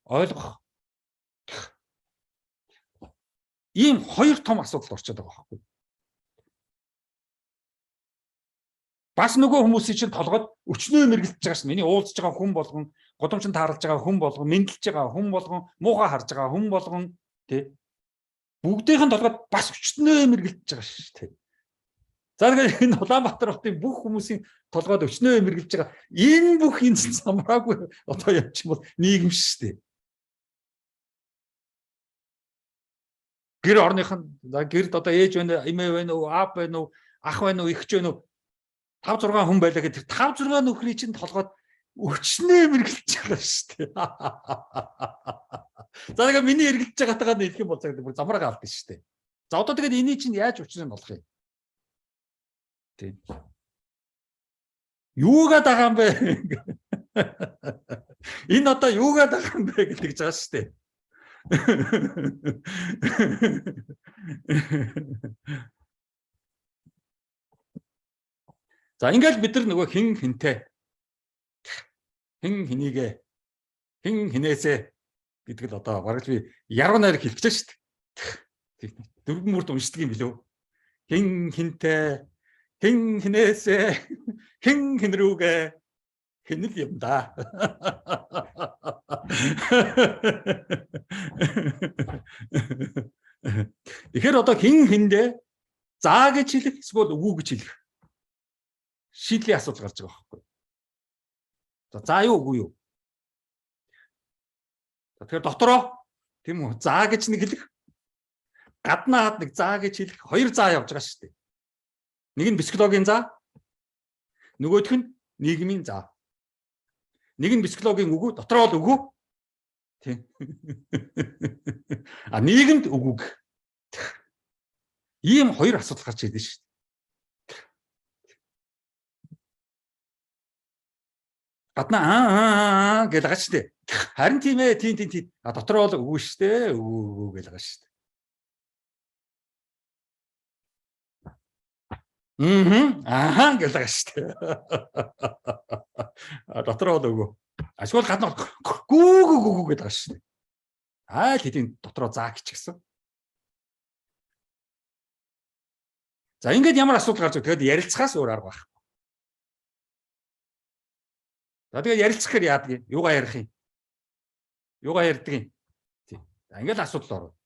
Ойлгох. Ийм 2 том асуудал орчод байгаа байхгүй. Бас нөгөө хүмүүсийн чинь толгойд өчнөө мэргэлдэж байгаа шин. Миний уулзж байгаа хүн болгон, годомчон таарлаж байгаа хүн болгон, мэдлж байгаа хүн болгон, муухай харж байгаа хүн болгон тий. Бүгдийнх нь толгойд бас өчнөө мэргэлдэж байгаа шүү дээ. За тэгэхээр энэ Улаанбаатар хотын бүх хүмүүсийн толгойд өчнөө мэргэлдэж байгаа. Энэ бүх энэ самраагүй одоо явчих бол нийгэм шүү дээ. Гэр орных нь гэрд одоо ээж байна, эмээ байна уу, аав байна уу, ах байна уу, эгч байна уу? 5 6 хүн байлаа гэдэг 5 6 нөхрийн чинь толгойд өчнөө мэргэлдэж байгаа шүү дээ. За тэгээ миний эргэлдэж байгаатайгаа нэлэх юм бол бүр замраа гаалдаг шүү дээ. За одоо тэгээд эний чинь яаж өчнөө болох юм? Тийм. Юугаад байгаа юм бэ? Энэ одоо юугаад байгаа юм бэ гэж байгаа шүү дээ. За ингээл бид нар нөгөө хин хинтэй хин хинийгээ хин хинээсээ гэдэг л одоо бараг би яруу найр хэлчихэж шүү дээ. Дөрвөн мөрд уншдаг юм билүү? Хин хинтэй Хэн хинээсээ хэн рүүгээ хинэл юм да. Тэгэхээр одоо хэн хэндээ заа гэж хэлэх эсвэл үгүй гэж хэлэх шийдлийн асуудал гарч байгаа байхгүй. За заа юу үгүй юу? Тэгэхээр дотороо тийм үү заа гэж нэг хэлэх, гаднаад нэг заа гэж хэлэх, хоёр заа явж байгаа шүү дээ. Нэг нь психологийн заа, нөгөөх нь нийгмийн заа. Нэг нь психологийн үгүй, дотороо л үгүй. Тийм. А нийгэмд үгүй. Ийм хоёр асуудал гарч ирдэ шүү дээ. Гаднаа гэж байгаа шүү дээ. Харин тийм ээ, тийм. А дотороо л үгүй шүү дээ. Үгүй гэж байгаа шүү дээ. Гэж байгаа шүү дээ. А дотороо л үгүй. Ашгүй гаднаа гүү гэж байгаа шүү дээ. Аа л хэдийн дотороо заа гिचгсэн. За ингээд ямар асуудал гарч байгаа. Тэгээд ярилцахаас өөр арга байхгүй. За тэгээд ярилцах хэрэг яадаг юм? Юугаа ярих юм? Юугаа ярьдаг юм? Тийм. За ингээд асуудал орно.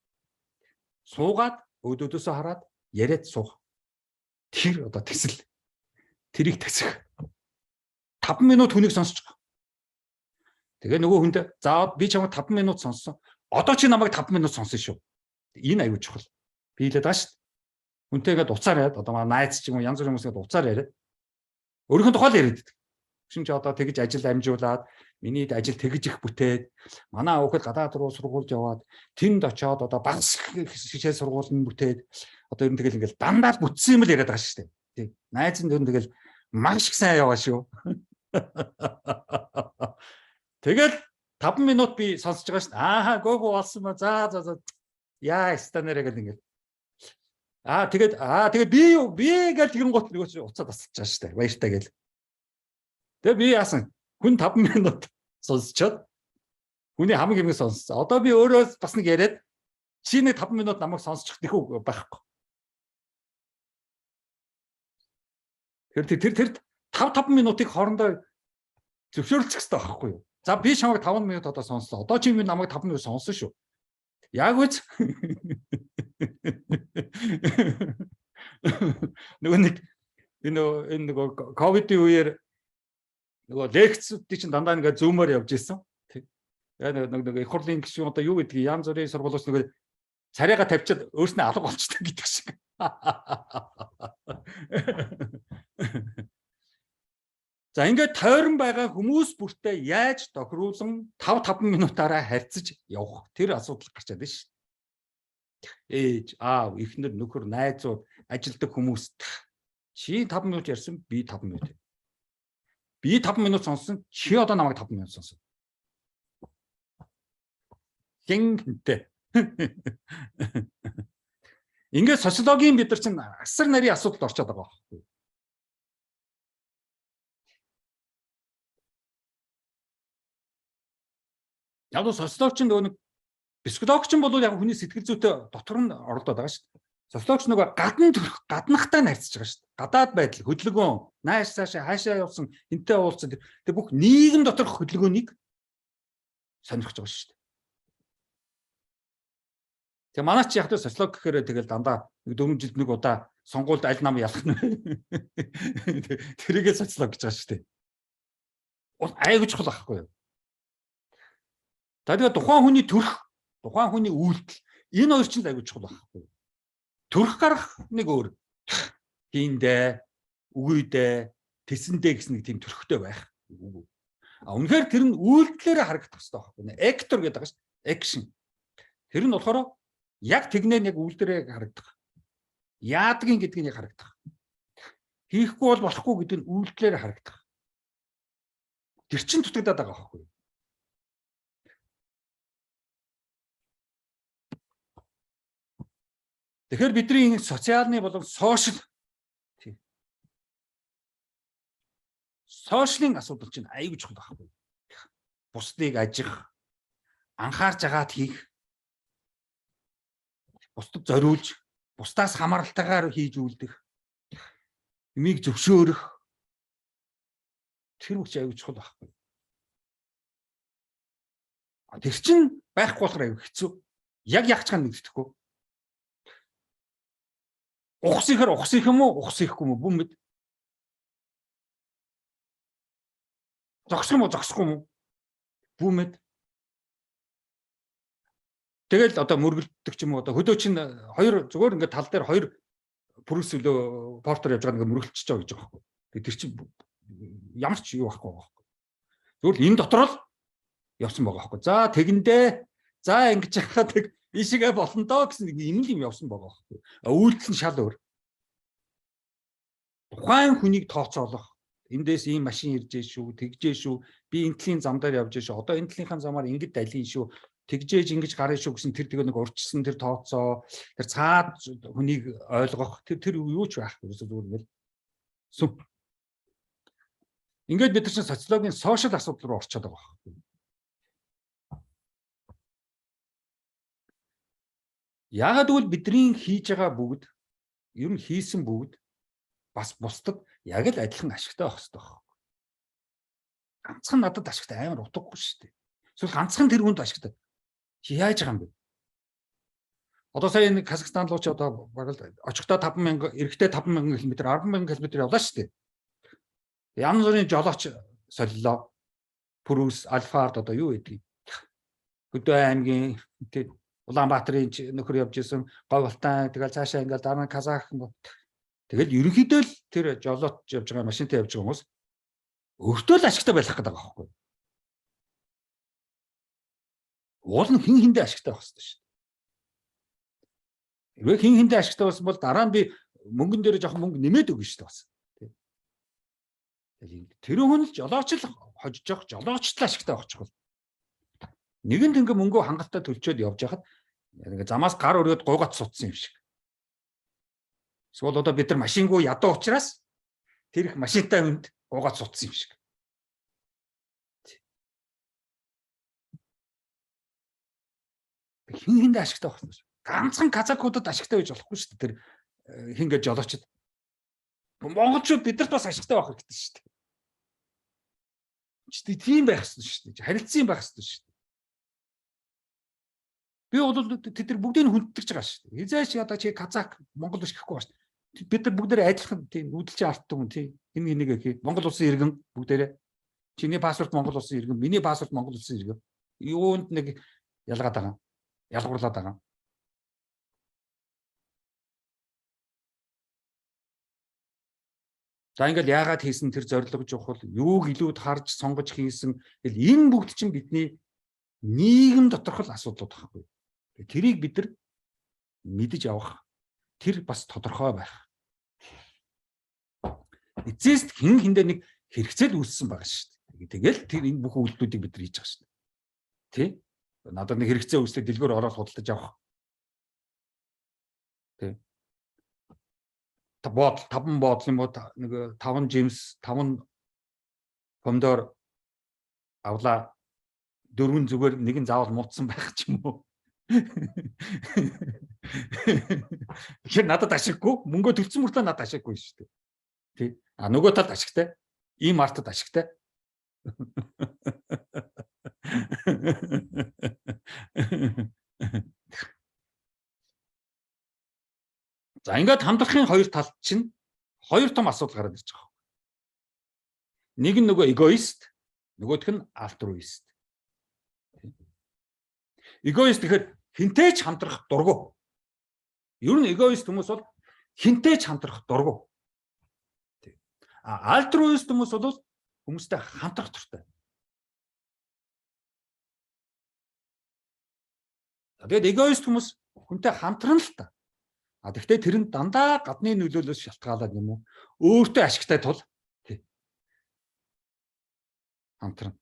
Суугаад өөдөөдөөсөө хараад яриад суух. Тэр одоо тэсэл. Тэрийг тэсэх. 5 минут хүнийг сонсож байгаа. Тэгээ нөгөө хүнд за би чамд 5 минут сонссон. Одоо чи намайг 5 минут сонсон шүү. Энэ аюул чухал. Би хэлээд байгаа шүү. Хүнтэй ингээд уцаар яриад одоо найз ч юм уу янз бүрийн хүмүүс ингээд уцаар яриад өөрийнхөө тухай л яриад байдаг. Шин чи одоо тэгж ажил амжуулаад миний ажил тэгж их бүтээд манай хүүхэд гадаад руу сургуульд яваад тэнд очиод одоо багс хичээл сургууль нь бүтээд одоо ер нь тэгэл ингээд дандаа бүтсэн юм л яриад байгаа шүү дээ. Тий. Найз нь ер нь тэгэл маш их сайн яваа шүү. Тэгэл 5 минут би сонсож байгаа шүү дээ. Ааха гөөгөө болсон ба за яа станараа гэл ингээд тэгээд би гэл тэгэн гот нөгөө уцаад тасчих шүү дээ. Баяртай гэл. Тэгээ би яасан хүн 5 минут сонсчоод хүний хамаг юм сонссон. Одоо би өөрөө бас нэг яриад чи нэг 5 минут намайг сонсчих гэхүү байхгүй. Тэр 5 минутыг хоорондоо зөвшөөрлөх хэрэгтэй байхгүй юу? За би чамайг 5 минут одоо сонслоо. Одоо чи намайг 5 минут сонссон шүү. Яг үз. Нөгөө нэг энэ нөгөө ковидын үеэр нөгөө лекцүүдийн чинь дандаа ингээд зүүмээр явж исэн. Яг нэг их хурлын гишүүн одоо юу гэдгийг янз бүрийн сургуулиуч нөгөө царайгаа тавьчаад өөрснөө алга болчтой гэдэг шиг. За ингээд тойрон байгаа хүмүүс бүртээ яаж тохируулан 5 минутаараа харьцаж явах тэр асуудал гарч чадсан шүү. Ээж, аав, эхнэр, нөхөр, найзууд, ажилдаг хүмүүс чи 5 минут ярьсан, би 5 минут. Би 5 минут сонссон, чи одоо намайг 5 минут сонсон. Гинтэй. Ингээд социологийн бид нар чинь асар нарийн асуудалд орчод байгаа байхгүй. Яг нь социологч нөгөө нэг психологч нь бол яг хүний сэтгэл зүйтэй дотор нь оролдоод байгаа шүү дээ. Социологч нөгөө гаднахтай найзаж байгаа шүү дээ. Гадаад байдал, хөдөлгөөн, найш цаашаа хаашаа явсан, энтэй уулзсан тэр бүх нийгэм доторх хөдөлгөөнийг сонирхож байгаа шүү дээ. Тэгээ манай чи яг тэ социолог гэхээр тэгэл дандаа 4 жилд нэг удаа сонгуульд аль нам ялах нь. Тэрийгээ социолог гэж байгаа шүү дээ. Айгуу чухал байхгүй юу? Тэгээд тухайн хүний төрх, тухайн хүний үйлдэл энэ хоёр ч айгуу чухал байхгүй юу? Төрх гарах нэг өөр. Хийндэ, үгүйдэ, тэсэндэ гэсэн нэг тийм төрхтэй байх. А үнэхээр тэр нь үйлдэлээр харагдах хэрэгтэй байхгүй юу? Эктор гэдэг байгаа шүү дээ. Экшн. Тэр нь болохоор яг тэгнээ яг үйлдэлээр харагдах. Яадгийн гэдгийг яг харагдах. Хийхгүй бол болохгүй гэдэг нь үйлдэлээр харагдах. Тэр чин дутагдаад байгаа байхгүй юу? Тэгэхээр бидний социалны болон сошиал сошиалын асуудал чинь аюул чухал байхгүй. Бусдыг ажих, анхаарч агаад хийх, бусдад зориулж, бусдаас хамааралтайгаар хийж үйлдэх. Эмийг зөвшөөрөх тэр мөч аюул чухал байхгүй. Тэр чинь байхгүй болохоор аюул хэцүү. Яг яах чаана мэддэхгүй. Ухсихэр ухсих юм уу, ухсихгүй юм уу бүм мэд. Зогсох юм уу, зогсохгүй юм уу бүм мэд. Тэгэл одоо мөргөлдөг ч юм уу одоо хөдөө чинь хоёр зүгээр ингээд тал дээр хоёр пүрс өлөө портер явж байгаа ингээд мөргөлчихөж байгаа гэж байгаа байхгүй. Тэр чинь ямар ч юу байхгүй байгаа байхгүй. Зүгээр энэ дотор л явсан байгаа байхгүй. За тэгэндээ за ингэж яхаад ишигээ болно доо гэсэн нэг юм явсан байгаа байхгүй. Үйлдэл нь шал өөр. Тухайн хүнийг тооцоолох. Эндээс ийм машин иржээ шүү, тэгжээ шүү. Би энтлийн зам дээр явж шүү. Одоо энтлийнхаа замаар ингэж далийн шүү. Тэгжээж ингэж гарна шүү гэсэн тэр тэгээ нэг урьдчилсан тэр тооцоо, тэр цаад хүнийг ойлгох тэр юу ч байхгүй зүгээр ингээл сүм. Ингээд бид нар чинь социологийн сошиал асуудал руу орчод байгаа байхгүй. Яагаад гэвэл бидний хийж байгаа бүгд ер нь хийсэн бүгд бас бусдад яг л адилхан ашигтай байх хэрэгтэй байхгүй. Ганцхан надад ашигтай амар утгагүй шүү дээ. Эсвэл ганцхан тэр хүнд ашигтай. Яаж байгаа юм бэ? Одоо сая энэ Казахстан руу ч одоо баг л очихдоо 50000, эрэхтэй 50000 км, 100000 км явлаа шүү дээ. Янз бүрийн жолооч солилоо. Пүрүс, Альфаард одоо юу гэдгийг. Хөдөө аймгийн тий Улаанбаатарын нөхөр явж исэн, Говьолтан тэгэл цаашаа ингээл дараа нь Казах. Тэгэл ерөнхийдөө л тэр жолооч явж байгаа машинтай явж байгаа хүмүүс өөртөө л ашигтай байх гэдэг байгаа байхгүй. Уул нь хин хиндэ ашигтай байх хэрэгтэй шүү дээ. Хэрвээ хин хиндэ ашигтай болсон бол дараа нь би мөнгөн дээр жоохон мөнгө нэмээд өгнө шүү дээ бас. Тэр хүн л жолооч л хожиж явах, жолооч л ашигтай байх чухал. Нэгэнд ингээ мөнгөө хангалттай төлчөөд явж хахад ингээ замаас гар өрөөд гуйгаад суудсан юм шиг. Эсвэл одоо бид нар машингүй ядуу учраас тэр их машинтай хүнд гуйгаад суудсан юм шиг. Хин хиндэ ашигтай байх юм. Ганцхан казакуудад ашигтай байж болохгүй шүү дээ. Тэр хингээ жолоочд. Монголчууд бидэрт бас ашигтай байх хэрэгтэй шүү дээ. Чи тийм байх хэрэгтэй шүү дээ. Харилцан байх хэрэгтэй шүү дээ. Би бол тэд нар бүгдийг хүндэлж байгаа шүү дээ. Хизээч одоо чи казак Монгол биш гэхгүй байна шүү дээ. Бид нар бүгдээрээ адилхан тийм нүүдэлч артдаг хүн тийм. Энэ энийг хий. Монгол улсын иргэн бүгдээрээ. Чиний паспорт Монгол улсын иргэн, миний паспорт Монгол улсын иргэн. Юунд нэг ялгаад байгаа. Ялгуурлаад байгаа. За ингээл яагаад хийсэн тэр зорилго жохол юуг илүүд харж сонгож хийсэн. Тэгэл энэ бүгд чинь бидний нийгэм доторх асуудлууд байхгүй. Тэрийг бид нар мэдэж авах. Тэр бас тодорхой байх. Эцэст хин хиндэ нэг хэрэгцээл үүссэн байгаа шүү дээ. Тэгэл тэр энэ бүх үйлдэлүүдийг бид нар хийж байгаа шүү дээ. Тэ? Надад нэг хэрэгцээ үүслээ дэлгүүр ороод худалдаж авах. Тэ. Таван бодол юм уу нэг 5 жимс 5 помидор авлаа 4 зүгээр нэг нь заавал муутсан байх ч юм уу. Тэгэхээр надад ашиггүй мөнгө төлсөн мөртлөө надад ашиггүй шүү дээ. Тий. А нөгөө талд ашигтай. Ийм артад ашигтай. За ингээд хамтрахын хоёр тал чинь хоёр том асуудал гараад ирж байгаа. Нэг нь нөгөө эгоист, нөгөөх нь альтруист. Эгоист гэхээр хинтэй ч хамтрах дургу. Ер нь эгоист хүмүүс бол хинтэй ч хамтрах дургу. Альтруист хүмүүс бол хүмүүстэй хамтрах дуртай. Тэгээд эгоист хүмүүс хүнтэй хамтран л та. Тэгэхдээ тэр нь дандаа гадны нөлөөлөөс шалтгаалаад юм уу? Өөртөө ашигтай тул хамтран.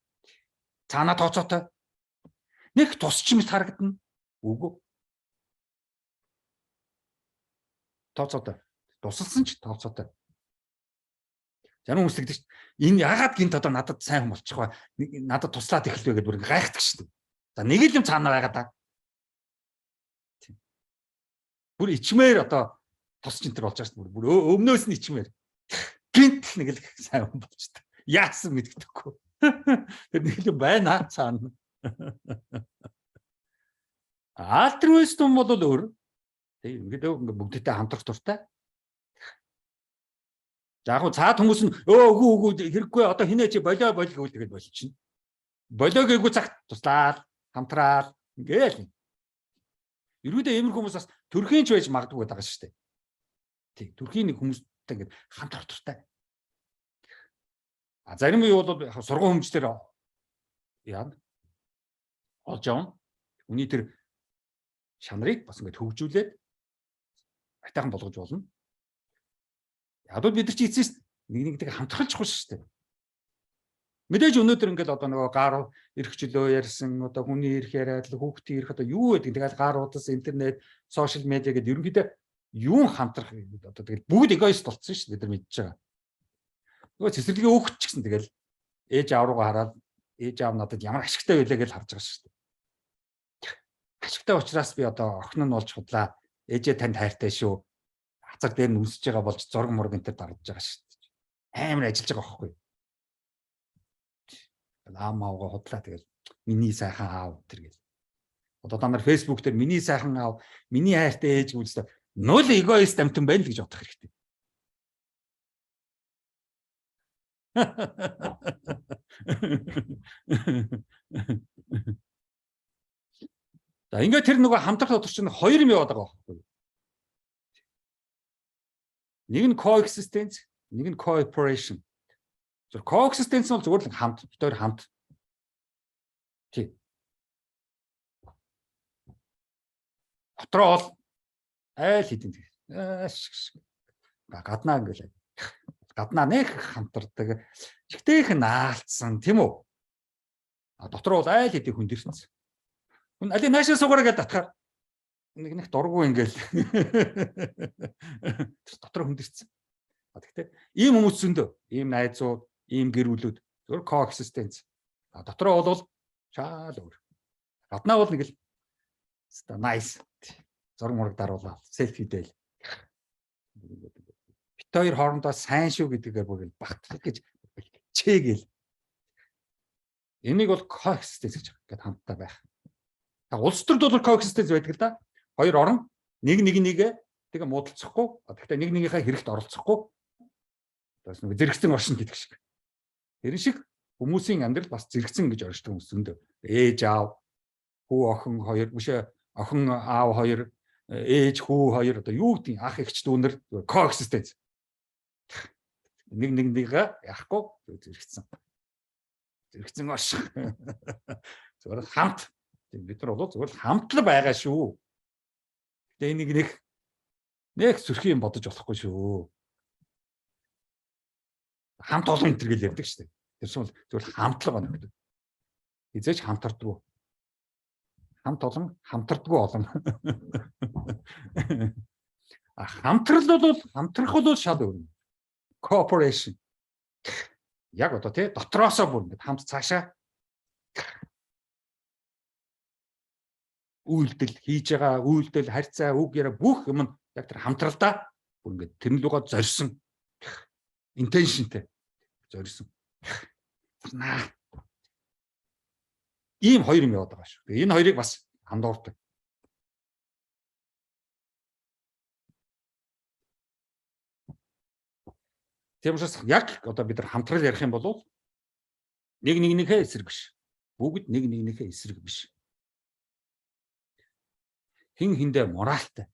Цаанаа тооцоотой. Нэг тусч юмс харагдана. Үгүй. Тооцоотой. Тусалсан ч тооцоотой. Зарим хүмүүс тэгдэг шүү дээ. Энэ яагаад гинт одоо надад сайн хүн болчих вэ? Надад туслаад эхэлвэ гэдээ бүр гайхдаг шүү дээ. За нэг л юм цаанаа байгаад та. Бүр ичмээр одоо тус центр болж байгаа шүү дээ. Бүр өмнөөс нь ичмээр. Гинт нэг л сайн хүн болчтой. Яасан мэддэхгүй. Тэр нэг л байна цаана. Альтруист хүн бол өөр. Тийм ингээд бүгдтэй хамтрах дуртай. За яг цаад хүмүүс нь үгүй хэрэггүй одоо хинэ чи болоо гэвэл тэгээд болчихно. Болоо гээгүй цагт туслаад хамтраад ингээл. Ерөөдөө иймэр хүмүүс бас төрхийн ч байж магадгүй байгаа шүү дээ. Тийм төрхийн нэг хүмүүстэй ингээд хамтрах дуртай. А зарим юу бол сургууль хүмүүстээр яана. Олж явна. Үний тэр шанарыг бас ингээд хөгжүүлээд айтайхан болгож болно. Ядууд бид нар чи эцэст нэг нэг хамтрахж чухал шүү дээ. Мэдээж өнөөдөр ингээд одоо нөгөө гар эрхчлөө ярьсан одоо хүний эрх яриад л хүүхдийн эрх одоо юу гэдэг тэгэл гар удас интернет сошиал медиа гэдэг ерөнхийдөө юун хамтрах одоо тэгэл бүгд эгоист болцсон шүү дээ бид нар мэдж байгаа. Нөгөө цэцэрлэгийн өөхч ч гэсэн тэгэл ээж аав руугаа хараад ээж аав надад ямар ашигтай байлаа гэж харж байгаа шүү дээ. Ашигтай учраас би одоо охин нь болж худлаа ээжээ танд хайртай шүү. Хацар дээр нь үсэж байгаа болж зураг мураг энэ төр дарж байгаа шүү дээ. Амар ажиллаж байгаа байхгүй. Аав маавга худлаа тэгэл миний сайхан аав тэр гэл. Одоо та нар фэйсбүүк дээр миний сайхан аав, миний хайртай ээж үзлээ. Нөл эгоист амтан байна л гэж бодох хэрэгтэй. За ингээд тэр нөгөө хамтрах дотор чинь хоёр юм яваад байгаа байхгүй. Нэг нь coexistence, нэг нь cooperation. Тэр coexistence бол зүгээр л хамт, хоёр хамт. Тий. Дотроо бол айл хэдин гаднаа ингээл гаднаа нэг хамтардаг. Ихтэйх наалцсан тийм үү? А дотроо бол айл хэдийн хүндэрсэн. Хүн аль наашаа сугараа гэдэг татхаар нэг дурггүй ингээл дотор хүндэрсэн. Гэхдээ ийм хүмүүс зөндөө, ийм найзууд, ийм гэр бүлүүд зөвхөн coexistence. А дотроо бол шаал өөр. Гаднаа бол нэг л nice. Зураг мураг даруулаад селфи дээл. Бит хоёр хоорондоо сайн шүү гэдгээр бүр багтлах гэж чээгэл. Энийг бол coexistence гэж хамтдаа байх. Улс төрд бол coexistence байдаг л да. Хоёр орон нэг тэгээ муудалцахгүй. Гэхдээ нэг нэгийнхээ хэрэгт оролцохгүй. Бас нэг зэрэгцэн оршин гэдэг шиг. Тэр шиг хүмүүсийн амьдрал бас зэрэгцэн гэж оршдог хүмүүс зөндөө. Ээж аав, хүү охин хоёр, биш охин аав хоёр, ээж хүү хоёр одоо юу гэдэг ах эгч дүүнэр coexistence. Нэг нэгнийгээ яахгүй зэрэгцэн. Зэрэгцэн орших. Зөвхөн хамт. Бид нар бол зөвхөн хамтлаг байгаа шүү. Энийг нэг сүрхий юм бодож болохгүй шүү. Хамт олон энэ гэл ярьдаг шүү дээ. Тэрсэн бол зөвхөн хамтлаг байна. Хизээч хамтардгүй. Хамт олон хамтардгүй олон. Хамтрал бол хамтрах бол шал өөр. Cooperation. Яг одоо тий дотроосоо бүр ингэ хамт цаашаа үйлдэл хийж байгаа үйлдэл харьцаа үг яриа бүх юм нь яг тэр хамтралдаа бүр ингээд тэр лугаа зорьсон intentionтэй зорьсон. Ийм хоёр юм яваад байгаа шүү. Тэгээ энэ хоёрыг бас хандуурдаг. Тийм учраас яг одоо бид нар хамтрал ярих юм бол нэг нэгнийхээ эсрэг биш. Бүгд нэг нэгнийхээ эсрэг биш. Хин хиндэ моралтай.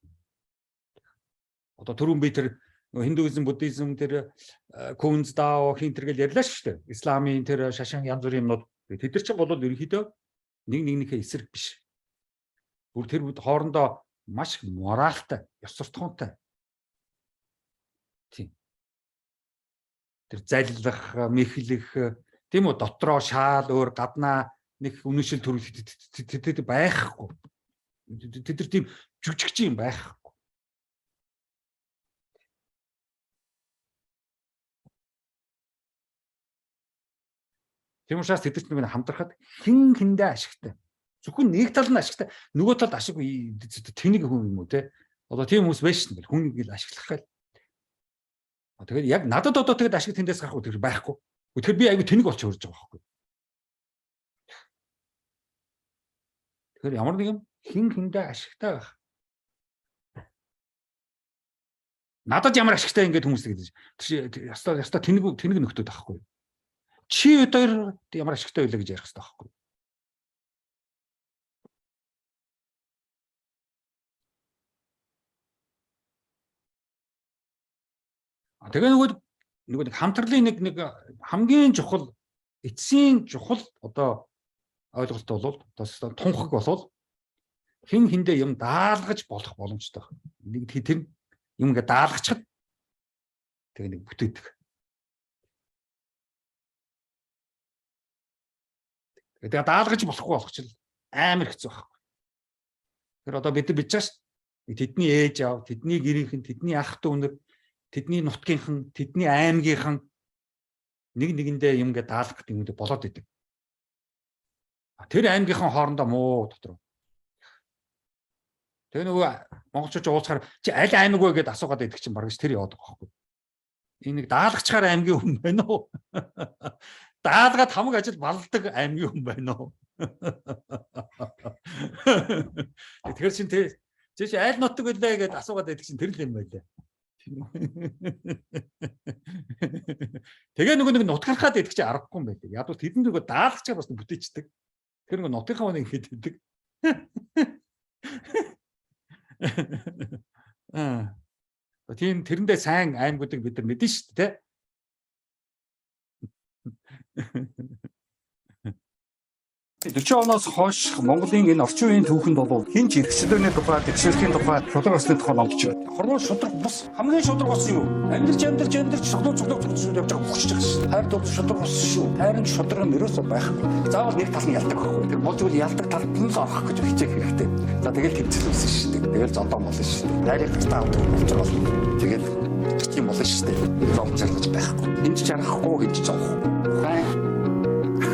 Одоо түрүүн би тэр хиндуизм, буддизм тэр Кунз дао хин тэргээл ярьлаа шүү дээ. Исламын тэр шашин янз бүрийн юмнууд тэд нар ч бол ерөнхийдөө нэг нэгнийхээ эсрэг биш. Бүр тэр хоорондоо маш моралтай, ёс суртахуунтай. Тийм. Тэр заллах, мэхлэх, тийм үү дотроо шаал өөр гаднаа нэг үнэшил төрөл байхгүй. Тэд нар тийм жүжигч юм байхгүй. Тийм учраас тэд нар хамтрахад хин хиндэ ашигтай. Зөвхөн нэг тал нь ашигтай, нөгөө талд ашиггүй тэнийг хүн юм уу те. Одоо тийм хүмүүс байж шин гэл хүнийг л ашиглах гал. Тэгээд яг надад одоо тэгээд ашиг тэндээс гарах үгүй байхгүй. Тэгэхээр би айгүй тэнэг болчих хөрж байгаа байхгүй. Тэгэхээр ямар нэгэн хин хиндэ ашигтай байх. Надад ямар ашигтай ингээд хүмүүс гэдэг. Ястаа тэнэг нөхдөд байхгүй. Чи өдөр ямар ашигтай байлаа гэж ярих хэрэгтэй байхгүй. Тэгээ нөгөө хамтралын нэг хамгийн чухал эцсийн чухал одоо ойлголт бол одоо тунхаг болвол хин хиндэ юм даалгаж болох боломжтой. Нэг тэр юм ингээ даалгачаад тэгээ нэг бүтээдэг. Тэгээ даалгаж болохгүй болгочихвол амар хэцүү байхгүй. Тэр одоо бид чаас тэдний ээж аав, тэдний гэрийнхэн, тэдний ах дүү өнөр, тэдний нутгийнхан, тэдний аймгийнхан нэг нэгэндээ юм ингээ даалгах юм дэ болоод идэг. Тэр аймгийнхан хоорондоо муу дотор. Тэгээ нөгөө монголчууд уулзахаар чи аль аймаг вэ гэдээ асуугаад байдаг чинь бараг тэр яваад байгаа байхгүй. Энэ нэг даалгачаар аймгийн хүн байна уу? Даалгаад хамаг ажил балдаг аймгийн хүн байна уу? Тэгэхээр чинь чи аль нутаг вүлээ гэдээ асуугаад байдаг чинь тэр л юм байлаа. Тэгээ нэг нутгархаад байдаг чи аргагүй юм байлаа. Яг бол тэдэнд нөгөө даалгачаар бас бүтээчдэг. Тэр нөгөө нутгийнхаа нэг ихэд байдаг. Тийм тэрэндээ сайн аймагуудыг бид нар мэднэ шүү дээ. 40 оноос хойш Монголын энэ орчин үеийн түүхэнд бол хин ч эрхчлөөний тухай, тэгшэрхийн тухай, шудраг усны тухай номдож байна. Хорвоо шудраг бус хамгийн шудраг ус юу? Амьдарч цоглоо явж байгаа хүчж байгаа шүү. Хайр бол шудраг ус шүү. Хайрын шудраг нь ерөөсөө байхгүй. Заавал нэг тал нь ялдаг байхгүй. Тэр болж үл ялдаг талд нь л орох гэж хичээх хэрэгтэй. За тэгэл тэмцэлсэн шүү дээ. Тэгэл зодон болно шүү дээ. Найрыг тастаа авдаг болж байгаа. Тэгэл тийм болно шүү дээ. Зовж заргаж байхгүй. Энд ч харахгүй гэж зовх.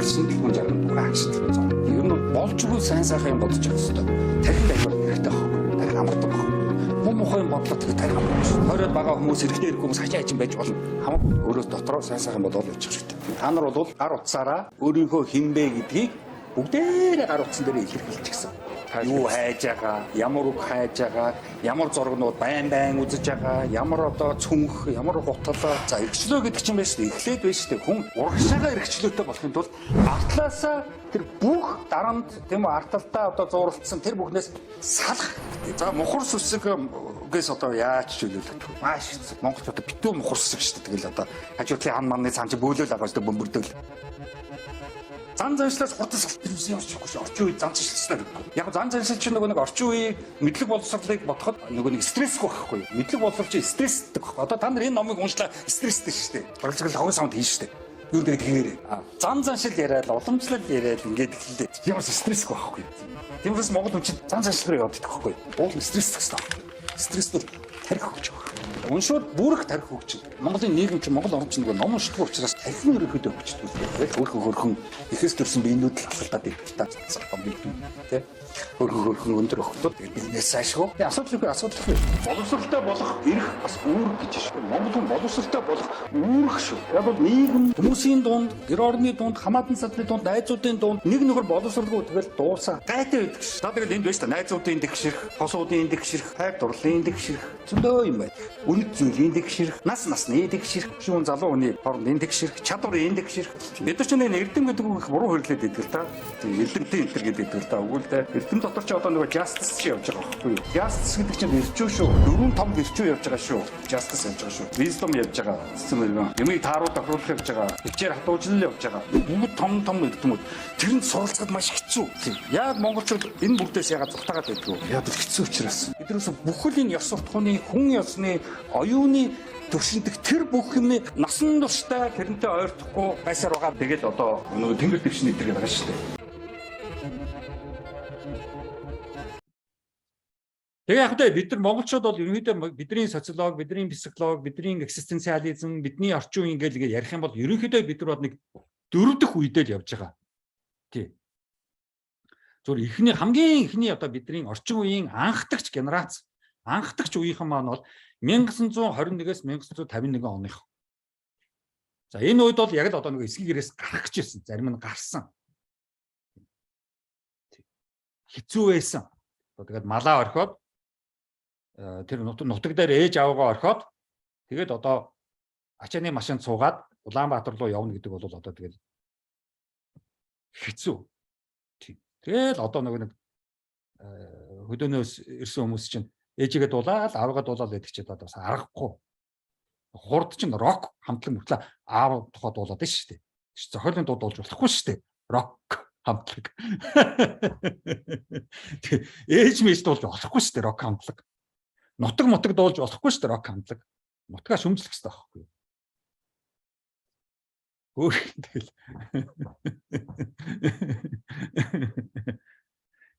Шинэ хүн jarang дугаарч байгаа. Ер нь болжгүй сайн сайхан юм бодож явах хэрэгтэй. Тархинд аяар хэрэгтэй байхгүй. Тархи амардаг байхгүй. Муухай юм бодлоо тархи амардаг. Хороод байгаа хүмүүс эрэгтэй ирэх хүмүүс хачаа ажин байж болно. Хамаг өөрөөс дотроо сайн сайхан бодоод явчих хэрэгтэй. Та нар бол гар утсаараа өөрийнхөө хинбэ гэдгийг бүгдээрээ гар утсан дээр илэрхийлчихсэн. Юу хайж байгаа, ямар үг хайж байгаа, ямар зургнууд байн үзэж байгаа, ямар одоо цүнх, ямар гутал. За эрхчлөө гэдэг чинь байж эхлээд байж тээ хүн урагшаага эрхчлөөтэй болохын тулд артлаасаа тэр бүх дарамт тийм үү арталтаа одоо зууралцсан тэр бүхнээс салах. За мухар сүсгээс одоо яаж чөлөөлөх вэ? Маш хэцүү. Монголчууд битүү мухар сүсэг шүү дээ. Тэгэл одоо хажуудлын хан манны цаан чи бөөлөл байгаа шүү дээ бөмбөрдөөл. Зан заншлаас хурдан салбарсан явж байгаа шүү. Орчин үед зан заншласнаа гэхгүй. Яг зан заншил чинь нөгөө нэг орчин үеийн мэдлэг боловсролыг бодоход нөгөө нэг стрессгүй байхгүй. Мэдлэг боловсрол чи стресстэй байхгүй. Одоо та нар энэ номыг уншлаа стресстэй шүү дээ. Барилжгал хогон саунд хийн шүү дээ. Юу гэдэг тэгээрээ. Зан заншил яриад, уламжлал яриад ингээд хэлээ. Ямар стрессгүй байхгүй. Тиймээс Монгол хүн чинь зан заншил руу явдаг байхгүй. Уул стресс гэсэн. Стресс тарих өгч байгаа. Уншууд бүрэх тарих өгч. Монголын нийгэм чинь Монгол орн чинь нөгөө ном уншдаг учраас тархин өргөдөө өгчдөг. Яг хөрхөн ихэс төрсэн биенүүд л халтаад идэх та бэлдэн тий. Хөрхөн өндөр өгтөд биднээс сайшгүй. Асуудал боловсролтой болох эрх бас үүрэг гэж шүү. Монголын боловсролтой болох үүрэг шүү. Яг бол нийгэм хүмүүсийн дунд, гэр орны дунд, хамаатан садлын дунд, найзуудын дунд нэг нөхөр боловсролгүй тэгэл дуусаа. Гайтай байдаг шүү. Та тэгэл энд байж та найзуудын дэгшэрх, хосуудын дэгшэрх, хайр дурлалын дэгшэрх зөндөө юм байна. Үнэт зүйлийн дэгшэрх, насны дэгшэрх, шүүн залуу хүний хоорондын дэгшэрх, чадварын дэгшэрх. Бид нар ч нэг эрдэм гэдэг үг буруу хөрлөд идэг л та. Эрдэмтэн энэ гэдэг л та. Үгүй л дээ. Эрдэм дотор ч одоо нэг justice чи явж байгаа байхгүй юу? Justice гэдэг чинь ирчүү шүү. 4-5 ирчүү явж байгаа шүү. Justice явж байгаа шүү. Wisdom явж байгаа. Систем өргөн. Юмыг тааруу тохируулах явж байгаа. Хичээр хатуужлал явж байгаа. Бүгд том эрдэмүүд. Тэрэнд суралцахад маш хэцүү. Яг монголчууд энэ бүгдээс ягаад зуртаагаад байдгүй. Яг хэцүү учраас. Биднээс бүхэл энэ ёс суртахууны хүн ёсны оюуны төршинтэг тэр бүх юмны насан туршдаа тэрнтэй ойртохгүй байсаар байгаа. Тэгээд одоо нөгөө тэнгэр дэвшний дээр байгаа шүү дээ. Тэгээ яг тэ бид нар монголчууд бол ерөнхийдөө бидний социолог, бидний психолог, бидний экзистенциализм, бидний орчин үеийн ингээл ярих юм бол ерөнхийдөө бид нар нэг 4 дахь үедээ л явж байгаа. Тий. Зүгээр хамгийн эхний одоо бидний орчин үеийн анхдагч генерац, анхдагч үеийнхэн маань бол 1921-ээс 1951 оных. За энэ үед бол яг л одоо нэг эсгий гэрээс гарах гэж байсан. Зарим нь гарсан. Хэцүү байсан. Тэгээд малаа орхиод тэр нутаг дээр ээж аваагаа орхиод тэгээд одоо ачааны машинд суугаад Улаанбаатар руу явна гэдэг бол одоо тэгээд хэцүү. Тэгэл одоо нэг хөдөөнөөс ирсэн хүмүүс чинь ээжигээ дуулаад аавгаа дуулаад байдаг ч одоо бас аргагүй. Хурд чинь рок хамтлаг мөртлөө аав тухай дуулаад байна шүү дээ. Зохиолын дуу дуулж болохгүй шүү дээ. Рок хамтлаг. Ээж мэж дуулж болохгүй шүү дээ рок хамтлаг. Нутаг дуулж болохгүй шүү дээ рок хамтлаг. Нутгаа шүмжлэх хэрэгтэй байхгүй юу? Тэгэл.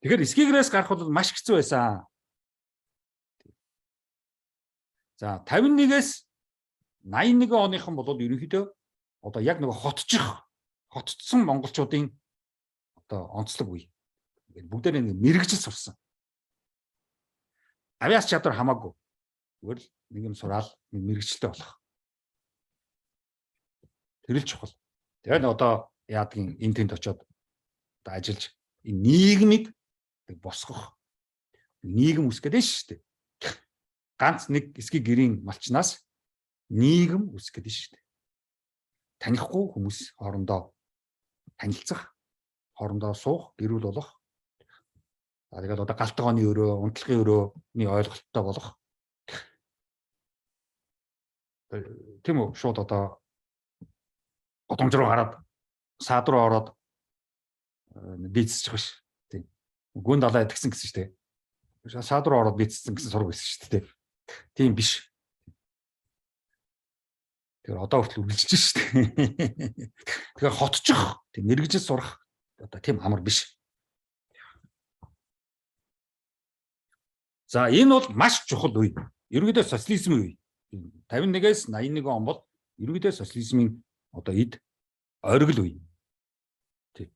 Тэгэхээр эсгийгээс гарах бол маш хэцүү байсан. За 51-ээс 81 оныхан бол ерөнхийдөө одоо яг нэг хотцсон монголчуудын одоо онцлог үе. Бүгдээр мэрэгжил сурсан. Авиас чадвар хамаагүй. Зүгээр л нэг юм сураал мэрэгчлээ болох. Тэр л чухал. Тэгээд одоо яадгийн энэ тэнд очиод одоо ажиллаж энэ нийгмийг босгох нийгэм үсгээд байна шүү дээ. Ганц нэг эсгий гэрийн малчнаас нийгэм үсгээд байна шүү дээ. Танихгүй хүмүүс хоорондоо танилцах, хоорондоо суух, гэрүүл болох. Тэгээд одоо галтгооны өрөө, унтлагын өрөөний ойлголттой болох. Тийм үү? Шууд одоо годомж руу гараад саад руу ороод бийцчих биш. Тийм. Гүн далаа ядгсан гэсэн шүү дээ. Саад руу ороод бийцсэн гэсэн сураг байсан шүү дээ. Тийм биш. Тэгэхээр одоо хүртэл үргэлжлэж шүү дээ. Тэгэхээр хотчих, тийм мэрэгжил сурах одоо тийм амар биш. За энэ бол маш чухал үе. Ерөнхийдөө социализмын үе. 51-ээс 81 он бол ерөнхийдөө социализмын одоо эд оргил үе. Тийм.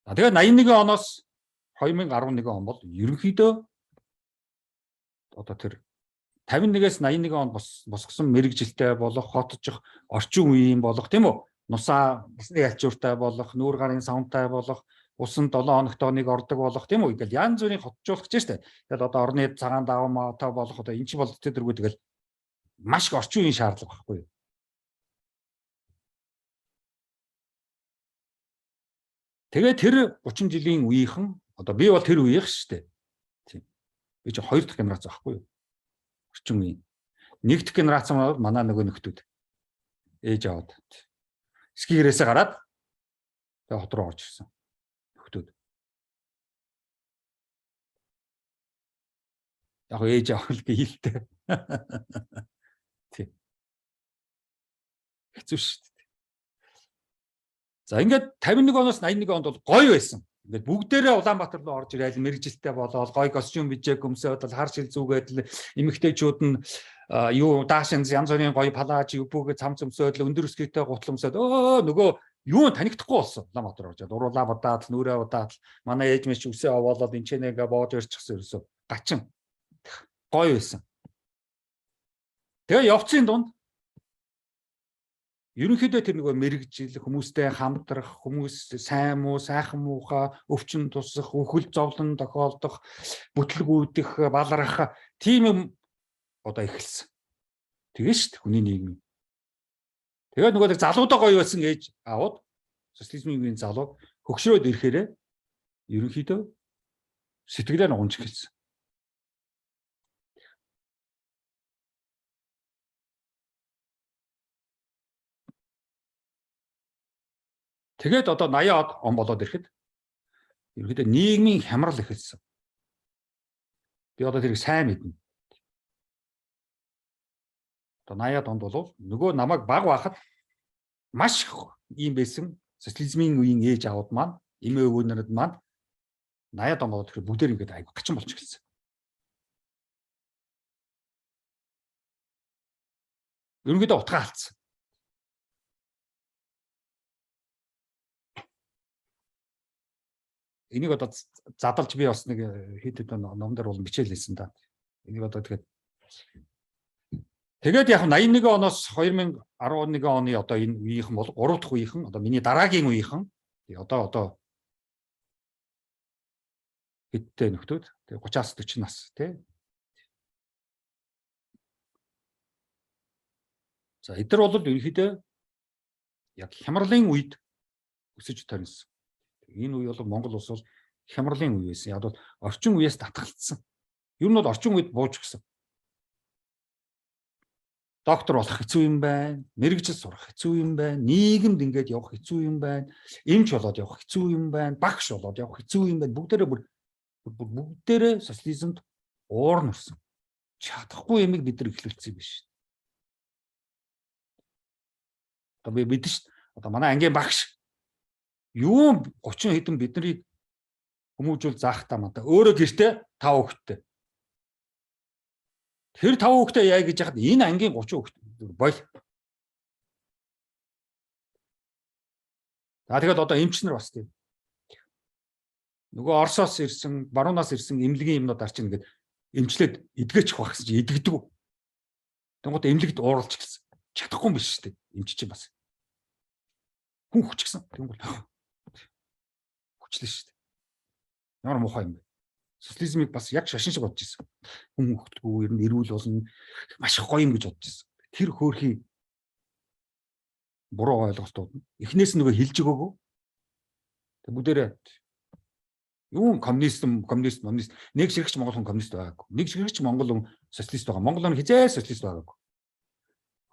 Тэгээд 81 оноос 2011 он бол ерөнхийдөө одоо тэр 51-ээс 81 он босгосон мэрэгжилтэй болох, хотчих, орчин үеийн болох тийм үү? Нусаа гэсний альчууртай болох, нүүр гарын савнтай болох, усан 7 хоногт нэг ордог болох тийм үү? Ингээл янз бүрийн хотжуулах гэж штэ. Тэгэл одоо орны цагаан давамтай болох одоо эн чинь бол тэдэргүй тэгэл маш их орчин үеийн шаардлага байхгүй юу? Тэгээд тэр 30 жилийн үеийнхэн одоо би бол тэр үеийнх шүү дээ. Тийм. Би ч 2 дахь генерац байхгүй юу? Орчин үеийн. 1 дахь генерац бол манай нөгөө нөхдүүд. Ээж аваад. Скигэрээсээ гараад тэгээд хот руу орж ирсэн. Нөхдүүд. Яг ээж авах гэлтэй. Тийм. Хэцүү шүү дээ. За ингээд 51 оноос 81 онд бол гоё байсан. Ингээд бүгдээрээ Улаанбаатар руу орж ирээл мэрэгжилтэй болоод гоё костюм бижээ göмсөөд хар шил зүгээд эмэгтэйчүүд нь юу даашин янз бүрийн гоё палаж бүгд цам цөмсөөд өндөр өсгийтэй гутламсаад нөгөө юу танигдахгүй болсон. Улаанбаатар орж уруулаа бодаад нүрээ удаад манай ээж мэч үсээ овоолоод энэ ч нэгэ боож ирчихсэн ерөөсө гачин гоё байсан. Тэгээ явцын дунд ерөнхийдөө тэр нөгөө мэрэгжил хүмүүстэй хамтрах, хүмүүс сайн муу, сайхан муухай, өвчин тусах, үхэл зовлон тохиолдох, бүтлгүүдэх, баларах тийм юм одоо эхэлсэн. Тэгээ шүү дээ хүний нийгэм. Тэгээд нөгөө залуудаа гоё байсан ээж аауд социализмын үеийн залуу хөгшрөөд ирэхээрээ ерөнхийдөө сэтгэлээр унж эхэлсэн. Тэгээд одоо 80-аад он болоод ирэхэд ерөнхийдөө нийгмийн хямрал эхэлсэн. Би одоо тэрийг сайн мэднэ. Одоо 80-аад онд бол нөгөө намайг баг байхад маш их юм байсан. Социализмын үеийн ээж аауд маань, эмээ өвгөнөрд маань 80-аад он болоод ирэхэд бүгдээр ингээд айгу гачин болж эхэлсэн. Ерөнхийдөө утгаа алдсан. энийг одоо задалж би бас нэг хэд номдэр бол бичээл хэлсэн да. Энийг одоо тэгээд яг 81 оноос 2011 оны одоо энэ үеийнхэн бол 3 дахь үеийнхэн одоо миний дараагийн үеийнхэн одоо хэдтэй нөхдүүд тэгээ 30-аас 40 нас тий. За эдгээр бол ерөнхийдөө яг хямралын үед өсөж төрсөн. Энэ үе бол Монгол улс бол хямралын үе байсан. Яг бол орчин үеэс татгалцсан. Ер нь бол орчин үед бууж гисэн. Доктор болох хэцүү юм байна. Мэргэжил сурах хэцүү юм байна. Нийгэмд ингээд явах хэцүү юм байна. Эмч болоод явах хэцүү юм байна. Багш болоод явах хэцүү юм байна. Бүгдээрээ социализмд уур нурсан. Чадахгүй юмыг бид нар эхлүүлсэн юм биш. Одоо бид шүү. Одоо манай ангийн багш юу 30 хэдэн биднийг хүмүүжүүл заах та мата. Өөрөө гэртээ 5 хүүхэдтэй. Тэр 5 хүүхэдтэй яа гэж яхад энэ ангийн 30 хүүхэд боль. За тэгээд одоо эмч нар бас тийм. Нөгөө Оросоос ирсэн, баруунаас ирсэн эмнэлгийн юмнууд арчин ингээд эмчлээд эдгээчих байх гэсэн чи эдгэдэг. Тэнгууд эмнэлэгт ууралж гэлсэн. Чадахгүй юм биш шүү дээ. Эмч чинь бас. Хүн хүчгсэн. Тэнгууд хүчлээ шүү дээ. Ямар муухай юм бэ? Социализмыг бас яг шашин шиг бодож ирсэн. Хүн хөлтгөө ер нь эрүүл болно. Маш их гоё юм гэж бодож ирсэн. Тэр хөөрхий буруу ойлголтууд нь эхнээс нөгөө хилж өгөөгөө. Тэг бүгдээрээ юу коммунист нэг ширхэгч монгол хүн коммунист байгаагүй. Нэг ширхэгч монгол хүн социалист байгаа. Монгол хүн хизээ социалист байгаагүй.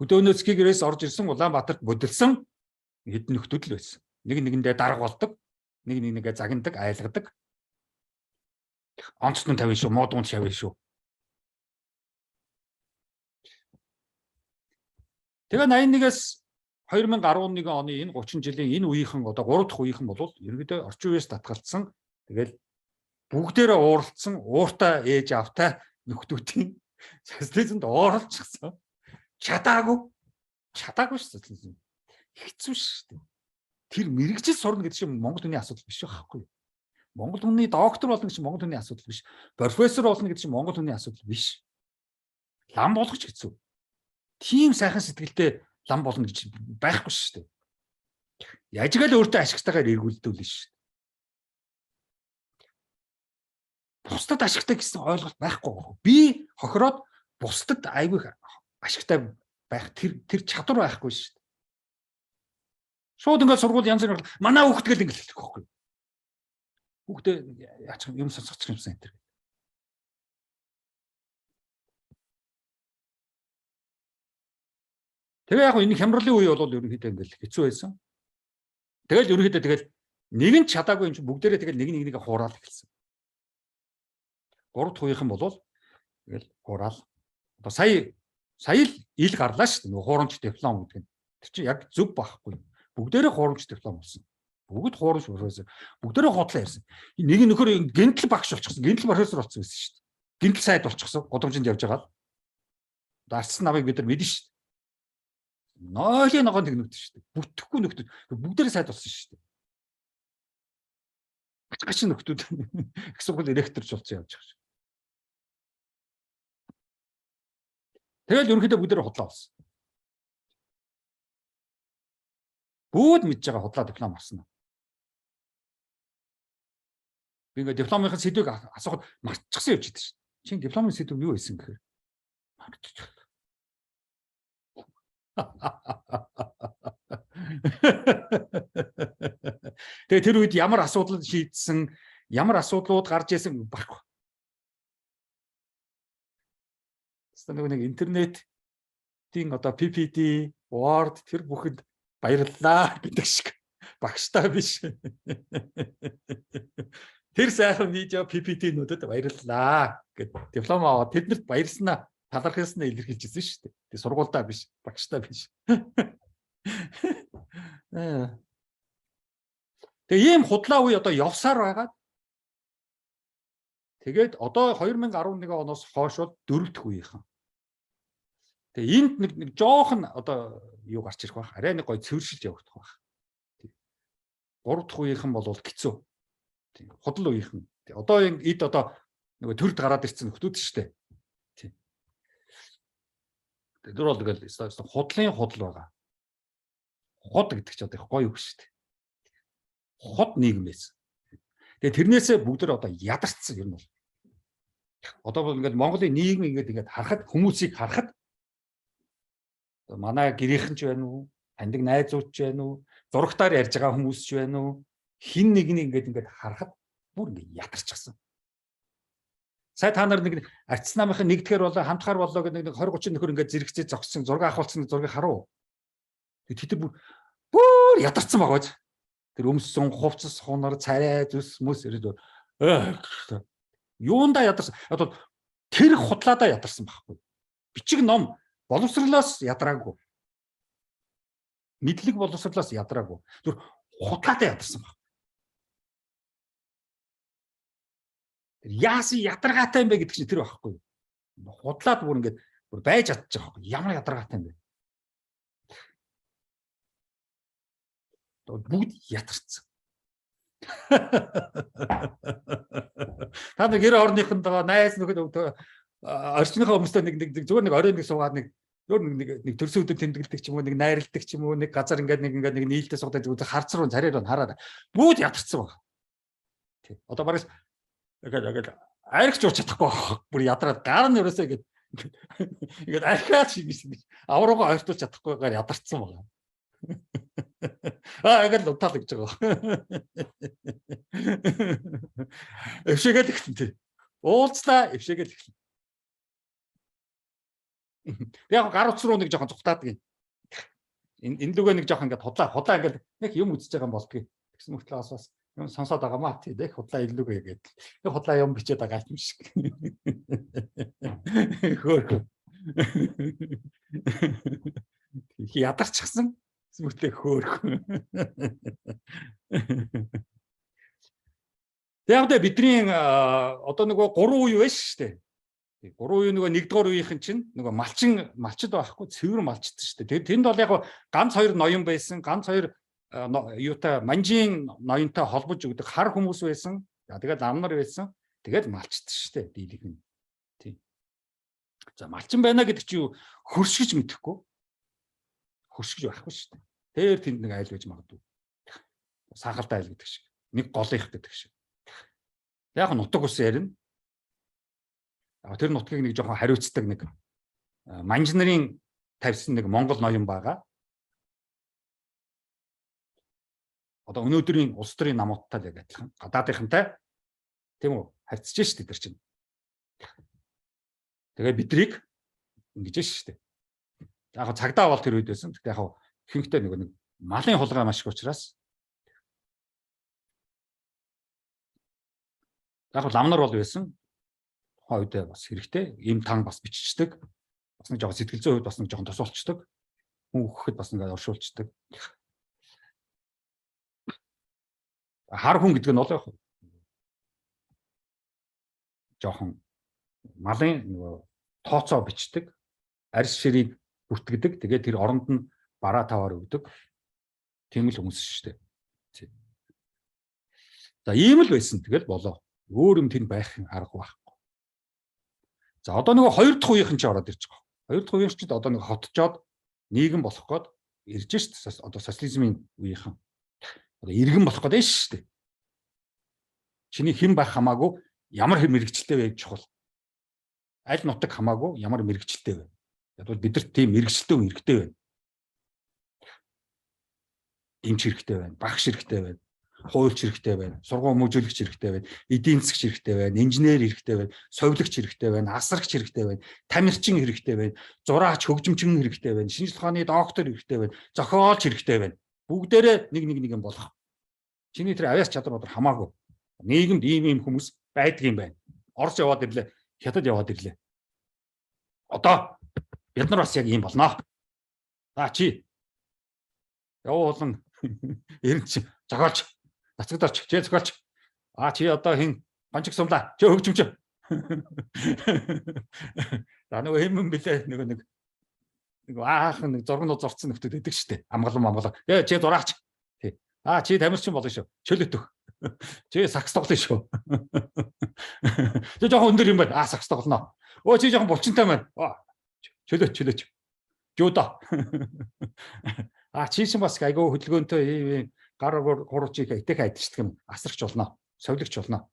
Хөдөөнөөцгийгээс орж ирсэн Улаанбаатарт бодилсан хэдэн нөхдүүд л байсан. Нэг нэгэндээ дарга болдог, нэг нэгээ загнадаг, айлгадаг. Онцгой 50 шүү, модунд 50 шүү. Тэгээ 81-ээс 2011 оны энэ 30 жилийн энэ үеийнхэн одоо 3 дахь үеийнхэн бол ерөнхийдөө орчин үеэс татгалцсан. Тэгэл бүгдээрээ ууралцсан, ууртай ээж автай нөхдүүдийн социализмд ууралчихсан. Чадаагүй шүү социализм. Хэцүү шүү дээ. Тэр мэрэгжил сурна гэдэг чинь Монгол хүний асуудал биш байхгүй юу? Монгол хүний доктор болно гэж чинь Монгол хүний асуудал биш. Профессор болно гэдэг чинь Монгол хүний асуудал биш. Лам болгоч хэцүү. Тийм сайхан сэтгэлтэй лам болно гэж байхгүй шүү дээ. Яжгаал өөртөө ашигтайгаар эргүүлдүүлнэ шүү дээ. Бусдад ашигтай гэсэн ойлголт байхгүй. Би хохироод бусдад айгүй ашигтай байх тэр чадвар байхгүй шүү дээ. Шууд ингээд сургууль янз бүр манай хүүхд гэл ингээд хэлдэг байхгүй. Хүүхдээ яач юм сонсочих юмсан энэ. Тэгээ яг энэ хямралын үе бол ерөнхийдөө ингээд хэцүү байсан. Тэгэл ерөнхийдөө нэг нь чадаагүй юм чи бүгдээрээ тэгэл нэг хураал эхэлсэн. 3 дахь үеийнхэн бол тэгэл хураал. Одоо сая л ил гарлаа шүү дээ. Нөгөө хуурамч диплом гэдэг нь. Тэр чинь яг зөв байхгүй. Бүгдээрээ хуурамч диплом болсон. Бүгд хуурамч профессор. Бүгдээрээ хотлоо ярьсан. Нэг нөхөр гинтл багш болчихсон. Гинтл профессор болсон байсан шүү дээ. Гинтл сайд болчихсон. Годомжинд явж байгаа л. Дарцсан намайг бид нар мэднэ шүү дээ. Нойлын ногоон тэгнэгдэж шүү дээ. Бүтэхгүй нөхдүүд бүгдээрээ сайд болсон шүү дээ. Гачгач нөхдүүд их сургууль ректорч болсон явж байгаа шүү. Тэгэл ерөнхийдөө бүгдээрээ худлаа болсон. Бүгд мэдж байгаа худлаа диплом авсан. Би ингээд дипломын сэдвийг асуухад марцчихсан явж идэв шүү. Чин дипломын сэдв юу байсан гэхээр Тэгээ тэр үед ямар асуудал шийдсэн, ямар асуудлууд гарч ирсэн баггүй. Нэг интернетийн одоо PPT, Word тэр бүхэнд баярлалаа гэдэг шиг багштай биш. Тэр сайхан видео PPT-нүүдэд баярлалаа гэдэг диплом аваад тэднэрт баярлснаа талархсан илэрхийлжсэн шүү дээ. Тэг сургуультай биш, багштай биш. Тэгээ ийм худлаа үе одоо явсаар байгаа. Тэгээд одоо 2011 оноос хойш бол 4 дахь үеийнхэн. Тэгээ энд нэг жоохон одоо юу гарч ирэх байх. Арай нэг гоё цэвэршилж явагдах байх. 3 дахь үеийнхэн бол хэцүү. Тийм. Худал үеийнхэн. Одоо эд одоо нөгөө төрд гараад ирсэн нөхдүүд шүү дээ. Тийм. Тэр бол тэгэл худлын худал байгаа. Ход гэдэг ч одоо их гоё үг шүү дээ. Ход нийгэм байсан. Тэгээ тэрнээсээ бүгд одоо ядарсан юм бол. Одоо бол ингээд Монголын нийгэм ингээд харахад хүмүүсийг харахад манай гэрийнхэн ч байна уу? Таньдаг найзууд ч байна уу? Зурагтаар ярьж байгаа хүмүүс ч байна уу? Хин нэгнийг ингээд харахад бүр ингээд ядарчихсан. Сая та нар нэг арчс намынхаа нэгдгээр болоо хамтгаар болоо гэдэг нэг 20 30 нөхөр ингээд зэрэгцээ зогссон зураг авахулсан зургийг харуу. Тэд бүр ядарсан байгаа. Тэр өмссөн хувцас хунар царай зүс хүмүүс ирээд юундаа ядарсан. Одоо тэр худлаадаа ядарсан байхгүй. Бичиг ном боловсрлоос ядраагүй. Мэдлэг боловсрлоос ядраагүй. Зүр худлаадаа ядарсан байхгүй. Яасан ядаргаатай юм бэ гэдэг чинь тэр байхгүй. Худлаад бүр ингээд бүр байж чадчих байхгүй. Ямар ядаргаатай юм бэ? Бүгд ятарцсан. Та нэг гэр орныхонд байгаа найз нөхөд орчныхоо хүмүүстэй нэг зүгээр нэг оройн нэг суугаад нэг төрсөн өдөр тэмдэглэдэг ч юм уу нэг найрладаг ч юм уу нэг газар ингээд нэг нийлдээ суугаад зүгээр харцруу царайр нь хараад бүгд ятарцсан баг. Тий. Одоо бараг ингээд аригч ууч чадахгүй бүр ядраад гар нь ерөөсөө ингээд архиач шиг авруугаа ойртуулж чадахгүйгээр ядарцсан баг. Ингээд утаал гэж байгаа. Эвшээгээд ихсэн тий. Уулзлаа эвшээгээд ихсэн. Яг гар утас руу нэг жоохон цухтаадаг юм. Энэ лүгээ нэг жоохон ингээд худлаа ингээд нэг юм үзэж байгаа юм болдгийг. Тэгсэн мөртлөөс бас юм сонсоод байгаа маа тий. Нэг худлаа илүүгээ гэдэг. Нэг худлаа юм бичээд байгаа юм шиг. Хөөх. Ядарчихсан. Сүртэй хөөх. Тэгээд бидний одоо нөгөө 3 үе байна шүү дээ. 3 үе нөгөө 1-р үеийнхэн чинь нөгөө малчд байхгүй цэвэр малчд шүү дээ. Тэнд бол яг ганц 2 ноён байсан, ганц 2 юутай манжийн ноёнтой холбож өгдөг хар хүмүүс байсан. Тэгээд амнар байсан. Тэгээд малчд шүү дээ дийлэх нь. Тий. За малчин байна гэдэг чи юу хөршгөж мэдэхгүй. Хөршгөж байхгүй шүү дээ. Тэр тэнд нэг айл байж магадгүй. Сахалтай айл гэдэг шиг. Нэг голынх гэдэг шиг. Яг нутаг ус ярина. Тэр нутгийг нэг жоохон хариуцдаг нэг манж нарын тавьсан нэг монгол ноён байгаа. Одоо өнөөдрийн улс төрийн намуудтай яг адилхан. Гадаадынхантай тийм үү харьцаж штэ тэр чинь. Тэгээ бидрийг ингэж штэ. Яг цагдаа бол тэр үед байсан. Тэгтээ яг ихэнхдээ нэг малын хулгай маш их учраас яг ламнар бол байсан. Тухайн үед бас хэрэгтэй. Им тан бас биччихдэг. Бас нэг жоохон сэтгэл зүйн хувьд бас нэг жоохон тосолчдаг. Хүн өгөхөд бас ингээд оршуулцдаг. Хар хүн гэдэг нь бол яг жоохон малын нөгөө тооцоо бичдэг. Арьс ширийг бүртгэдэг. Тэгээд тэр оронд нь бараа таваар өгдөг. Тийм л хүмүүс шүү дээ. За ийм л байсан. Тэгэл болоо. Өөр юм тэнд байх арга байхгүй. За одоо нөгөө 2 дахь үеийнхэн ч ороод ирж байгаа. 2 дахь үеийнхэн ч одоо нэг хотчоод нийгэм болох гээд ирж шít. Одоо социализмын үеийнхэн. Одоо иргэн болох гээд шүү дээ. Чиний хэн байх хамаагүй ямар хэм мэрэгчлээ вэ гэж чухал. Аль нутаг хамаагүй ямар мэрэгчлээ вэ. Яг бол бидэрт тийм мэрэгчлээ хэрэгтэй байна. Эмч хэрэгтэй байна, багш хэрэгтэй байна, хуульч хэрэгтэй байна, сургууль мөжөөлөгч хэрэгтэй байна, эдийн засгч хэрэгтэй байна, инженер хэрэгтэй байна, совилогч хэрэгтэй байна, асрагч хэрэгтэй байна, тамирчин хэрэгтэй байна, зураач, хөгжимчин хэрэгтэй байна, шинжлэх ухааны доктор хэрэгтэй байна, зохиолч хэрэгтэй байна. Бүгдээрээ нэг юм болох. Чиний тэр авяас чадвар хамаагүй. Нийгэмд ийм хүмүүс байдаг юм байна. Орос яваад ирлээ, хятад яваад ирлээ. Одоо бид нар бас яг ийм болно. За чи явуулан эренч зохиолч нацагдаарч чи зохиолч чи одоо хин гончиг сумлаа чи хөгжимч за нөгөө хэм бэлээ нэг аахан нэг зургнууд зурцсан нөхдөд өгдөг штэ амгалан чи зураач тий чи тамирчин болно шүү чөлөөтөх Чи сакс тоглоно шүү. Чи жоохон өндөр юм байна. Сакс тоглоно. Чи жоохон булчинтай байна. Чөлөөч. Жуудаа. Чи чинь бас айгүй хөдөлгөөнтэй гар хурууч иtek айдчихдаг юм. Асарч болно. Совлогч болно.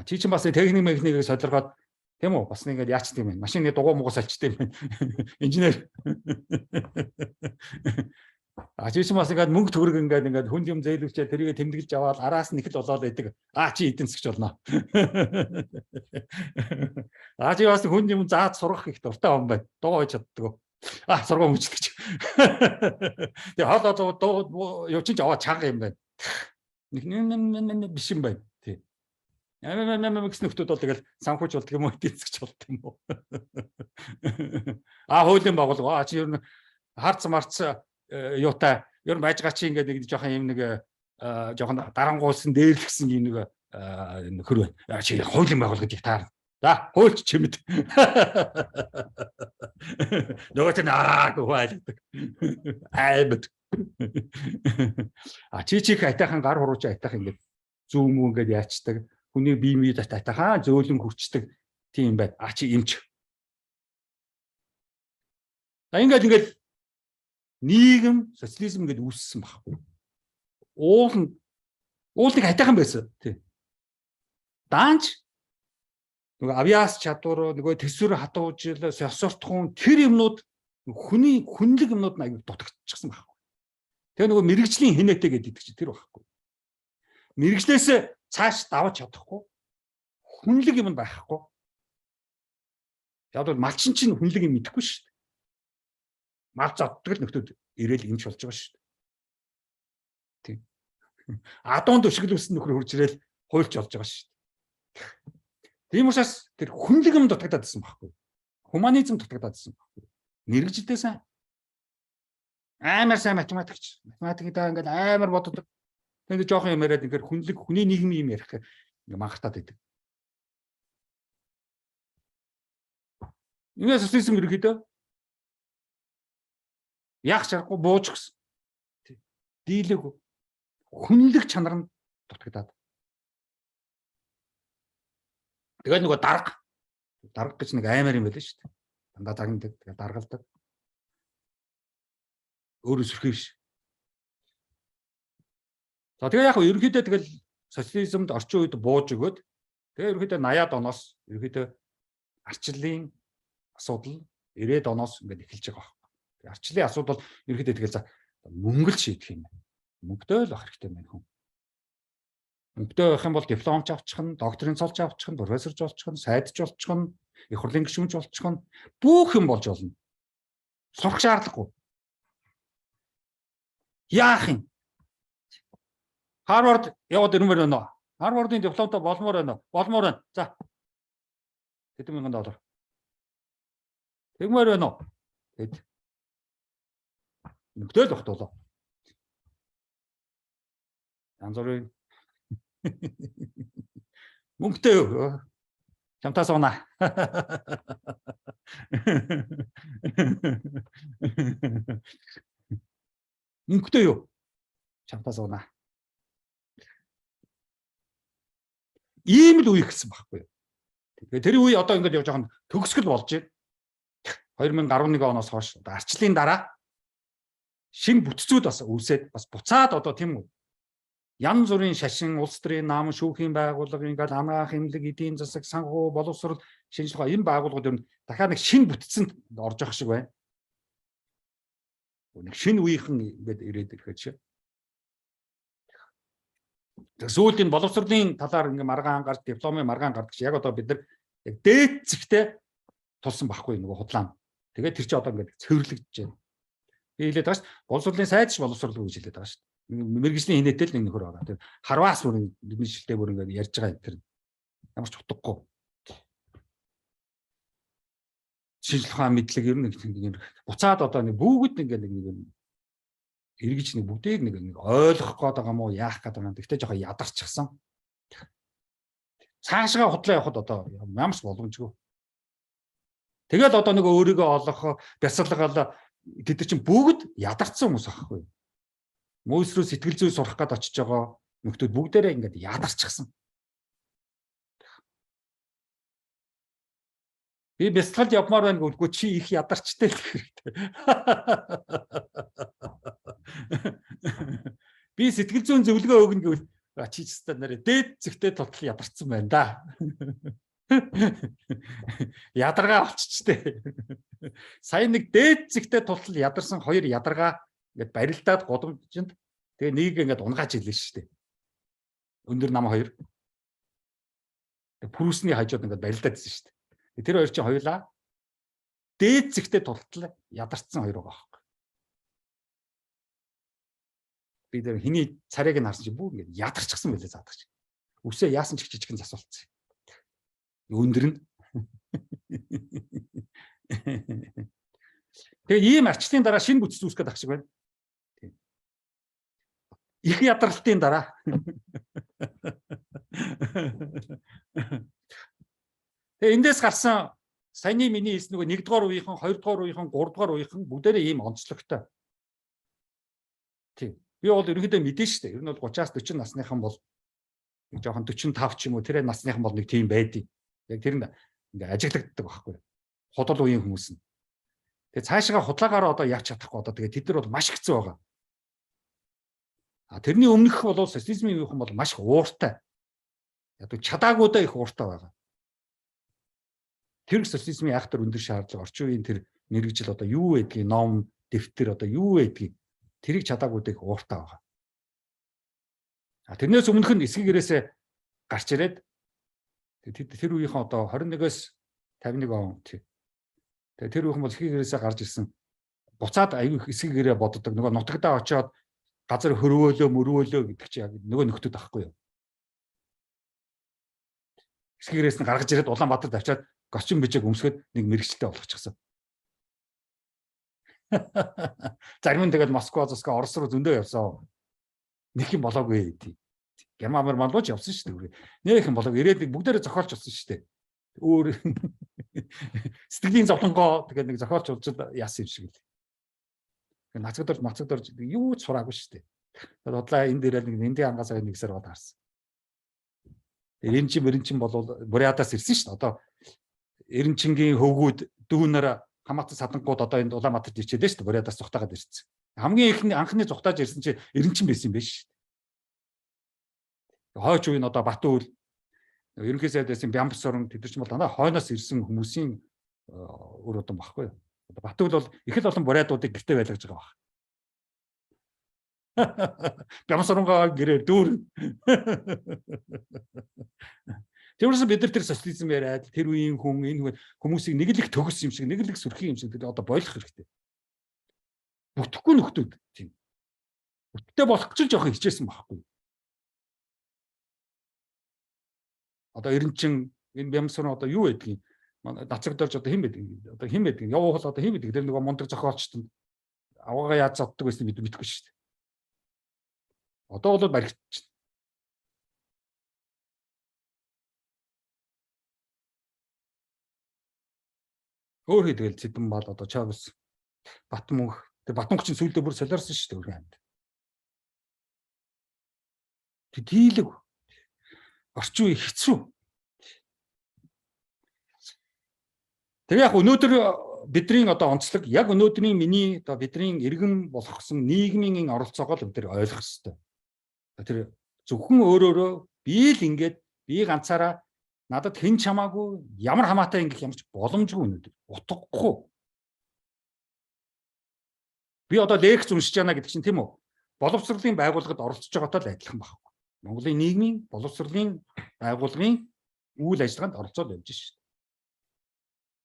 Чи чинь бас техникийг солиргоод тийм үү? Бас ингээд яачдаг юм. Машины дугуй мугас алчдаг юм. Инженер. Чи чинь бас ингээд мөнгө төгрөг ингээд хүнд юм зээлүүлчээ тэрийг тэмдэглэж аваад араас нь их л болоод байдаг. Чи эдэн засгч болно. Чи бас хүнд юм заад сурах их дуртай юм байна. Дуу хойж чаддаг. Сургууль мөчлөгч. Тэгээ хоолоо юу ч аваад чанга юм байна. Нэг биш юм байна. Тий. Гэсэн нөхдүүд бол тэгэл санхүүч болдог юм уу, эдийн засгч болдог юм уу? Хуулийн байгууллага. Чи ер нь харц марц юутай ер нь байж байгаа чи ингээд нэг жоохон юм нэг жоохон дарангуулсан дээрлэгсэн юм нэг хөр байна. Чи хуулийн байгууллагыг таар. За хуульч чимэд. Нөгөөт нь гуайлдаг. Аймад. Чи айтайхан гар хурууч айтайхан ингээд зүүн ингээд яачдаг. Хүний бие мие айтайхан зөөлөн хүрчдэг тийм байд. Чи эмч. Ингээд нийгэм социализм гэдэг үүссэн байхгүй. Уулыг айтайхан байсан. Тий. Даанч нөгөө авиас чадвар, нөгөө төсвөр хатуужил, сосортхон тэр юмнууд хүний хүнлэг юмнууд аяг дутагдчихсан байхгүй. Тэгээ нөгөө мэрэгжлийн хинээтэй гэдэг чинь тэр байхгүй. Мэрэгжлээс цааш давж чадахгүй. Хүнлэг юм байхгүй. Яг бол малчин чинь хүнлэг юм мэдэхгүй шүү дээ. Мал зоддог л нөхдүүд ирээл эмч болж байгаа шүү дээ. Тийм. Адуунд өшгөлүүлсэн нөхөр хурж ирээл хуульч болж байгаа шүү дээ. Тийм учраас тэр хүнлэг юм дутагдаад байсан байхгүй. Хуманизм дутагдаад байсан байхгүй. Мэргэжилтэй сайн. Амар сайн математикч. Математикдаа ингээд амар боддог. Тэгээд жоохон юм яриад ингээд хүнлэг хүний нийгмийн юм ярих ингээд манхтаад байдаг. Ингээд социализм ерөөхдөө яг чарахгүй бууж гисэн. Дийлэг хүнлэг чанар нь дутагдаад. Тэгээд нөгөө дарга гэж нэг аймаар юм байл шүү дээ. Дандаа тагнадаг, тэгээд даргалдаг. Өөрөө сүрхий биш. За тэгээ яг ерөнхийдөө тэгэл социализмд орчин үед бууж өгөөд тэгээ ерөнхийдөө 80-аад оноос ерөнхийдөө арчлалын асуудал 90-ад оноос ингээд эхэлж байгаа байхгүй. Тэгээ арчлалын асуудал ерөнхийдөө тэгэл за мөнгө л шийдэх юм байна. Мөнгөтэй л ах хэрэгтэй байна хүн. Мөнгөтэй байх юм бол дипломч авчих нь, докторийн цолж авчих нь, профессорч болчих нь, сайдч болчих нь, их хурлын гишүүнч болчих нь бүх юм болж болно. Сурах шаардлагагүй. Яах юм? Харвард яваад ирмээр байна уу? Харвардын дипломтой болмоор байна уу? Болмоор байна. За. $10,000. Тэгмээр байна уу? Тэгэд. Мөнгөтэй л багтуулаа. Янз бүрийн мөнгөтэй юу? Чамтаа суунаа. Мөнгөтэй юу? Чамтаа суунаа. Ийм л үе ихсэн байхгүй юу? Тэгээ тэр үе одоо ингэж явж байгаа нь төгсгөл болж байна. 2011 оноос хойш арчлалын дараа шинэ бүтцүүд бас үүсээд бас буцаад одоо тийм үү? Янз бүрийн шашин, улс төрийн нам, шүүхийн байгууллага, ингээд амгаах эмнэлэг, эдийн засаг, санхүү, боловсрол, шинжилгээ энэ байгууллагууд ер нь дахиад нэг шинэ бүтцэнд орж явах шиг байна. Нэг шинэ үеийнхэн ингээд ирээд ирэхэд шиг. Сүүлийн боловсролын талаар ингээ маргаан гарч, дипломын маргаан гардаг шиг яг одоо бид нар яг дээд зэгтээ тулсан байхгүй нөгөө худлаа. Тэгээд тэр чинь одоо ингээд цэвэрлэгдэж байна. Би хэлээд байгаа шүү. Боловсролын сайдч боловсрол гэж хэлээд байгаа шүү. Мэргэжлийн хинээтэй л нэг нөхөр байгаа. Тэр харваас бүр бидний шилтэй бүр ингээд ярьж байгаа тэр ямар ч утгагүй. Шинжлэх ухааны мэдлэг ер нь буцаад одоо нэг бүгд ингээд нэг эргэж нэг бүгдийг нэг ойлгох гээд байгаа мó яах гээд байгаа юм. Тэгтээ жоохон ядарчихсан. Цаашгаа худлаа явахад одоо ямар ч боломжгүй. Тэгээд одоо нэг өөрийгөө олох, бясалгал тэд чинь бүгд ядарсан хүмүүс аахгүй. Мөс рүү сэтгэл зүй сурах гээд очиж байгаа нөхдүүд бүгдээрээ ингээд ядарчихсан. Би бясалгалд явмаар байна гэвэл чи их ядарчтай гэх хэрэгтэй. Би сэтгэл зүйн зөвлөгөө өгнө гэвэл чи ч гэсэн нэрээ дээд зэгтээ тотал ядарсан байна да. Ядаргаа болчихжтэй. Сайн нэг дээд зэгтээ тотал ядарсан хоёр ядаргаа ингээд барилдаад годомжинд тэгээ нэг ингээд унгааж илээ шүү дээ. Өндөр нам хоёр. Пүрүсний хажууд ингээд барилдаад ирсэн шүү дээ. Тэр хоёр чинь хоёулаа дээд зэгтээ тултал ядарсан хоёр байгаа байхгүй. Би тэр хиний царайг нь харсан чи бүр ингэ ядарчихсан байлээ заадагч. Үсээ яасан ч их жижигхэн засуулсан. Өндөр нь. Тэгээ ийм арчлалын дараа шинэ бүтэц үүсгэх ах шиг байна. Их ядралтын дараа. Тэгээ эндээс гарсан саяны миний хэлсэн нөгөө 1-р үеийнхэн, 2-р үеийнхэн, 3-р үеийнхэн бүгдээрээ ийм онцлогтой. Тийм. Би бол ерөнхийдөө мэдэн шүү дээ. Ер нь бол 30-аас 40 насныхан бол нэг жоохон 45 ч юм уу тэр насныхан бол нэг тийм байдیں۔ Яг тэр нь ингээ ажиглагддаг байхгүй. Худал үеийн хүмүүс нь. Тэгээ цаашгаа худлаагаар одоо явж чадахгүй одоо тэгээ тэд нар бол маш хэцүү байгаа. А тэрний өмнөх бол социализмын үеийнхэн бол маш ууртай. Яг чадаагуудаа их ууртай байгаа. Тэр социализмын айхтар өндөр шаардлага орчин үеийн тэр мэрэгжил одоо юу байдгийг ном дэвтэр одоо юу байдгийг тэрийг чадаагууд их ууртай байгаа. А тэрнээс өмнөх нь эсгий гэрээсээ гарч ирээд тэр үеийнхэн одоо 21-с 51 он тий. Тэгээ тэр үеийнхэн бол эсгий гэрээсээ гарч ирсэн. Буцаад аюу эсгий гэрээ боддог. Нөгөө нутагдаа очиод газар хөрвөөлөө мөрвөөлөө гэдэг чи яг нөгөө нөхдөд байхгүй юу? Эсгий гэрээс нь гаргаж ирээд Улаанбаатарт авчиад госчин бижээг өмсгöd нэг мэрэгчлээ болгочихсон. Зарим нь тэгээд Москва засгаа Орос руу зөндөө явсан. Нэг юм болоогүй тий. Герман малууч явсан шүү дээ. Нэг юм болоог ирээд бүгдээрээ зохиолч болсон шүү дээ. Өөр сэтгэлийн зовлонгоо тэгээд нэг зохиолч болж яасан юм шиг л. Нацагдорж юу ч сураагүй шүү дээ. Тэгээд бодлоо энэ дээр нэг нэндийн ангаас аваад нэгсээр бод харсан. Эренчин бол Бурятаас ирсэн шүү дээ. Одоо Эренчингийн хөвгүүд дүүнээр хамаатан садангууд одоо энэ Улаанбаатарт ичээд шүү дээ. Бурятаас зугатаагаад ирсэн. Хамгийн анхны зугатааж ирсэн чи Эренчин байсан юм биш шүү дээ. Хойч үеийн одоо Батүл ерөнхий сайд байсан Бямбсорон тэд нар ч бол дандаа хойноос ирсэн хүмүүсийн өр удам багхгүй юу. Батүл бол их л олон бурайдуудыг гэртээ байлгаж байгаа баг. Бямбсоронгаа гэрээр дүүр. Тэрээс бид нар тэр социализм яриад тэр үеийн хүн энэ хүмүүсийг нэг л их төгс юм шиг нэг л их сүрхийн юм шиг одоо бойлох хэрэгтэй. Бүтэхгүй нөхдүүд тийм. Бүттэй болох гэж жоох хичээсэн байхгүй. Одоо Эренчин энэ Бямбсорон одоо юу байдгийг нацагдорж одоо хэн байдаг? Одоо хэн байдаг? Явуухал одоо хэн байдаг? Тэр нөгөө мундаг зохиолчт нь аваагаа яаж зоддог байсан бид мэдэхгүй шүү дээ. Одоо бол баригдчих. Өөр хэдгээл Цэдэн бал одоо Чавс Батмөнх тэр Батмөнх чинь сүүлдээ бүр солиорсон шүү дээ өөр хамт. Тэдийлэг орчин үе хэцүү. Тэгээ яг өнөөдөр бидний одоо онцлог яг өнөөдрийн миний одоо бидний иргэн болгосон нийгмийн оролцоогоо л бид ойлгох хэрэгтэй. Тэр зөвхөн өөрөөрөө би л ингээд би ганцаараа надад хэн чамаагүй ямар хамаатай ингэх ямарч боломжгүй өнөөдөр утгагүй. Би одоо лекц уншиж яана гэдэг чинь тийм үү? Боловсролын байгууллагад оролцож байгаатай л адилхан байхгүй. Монголын нийгмийн боловсролын байгууллагын үйл ажиллагаанд оролцоод явж шээ.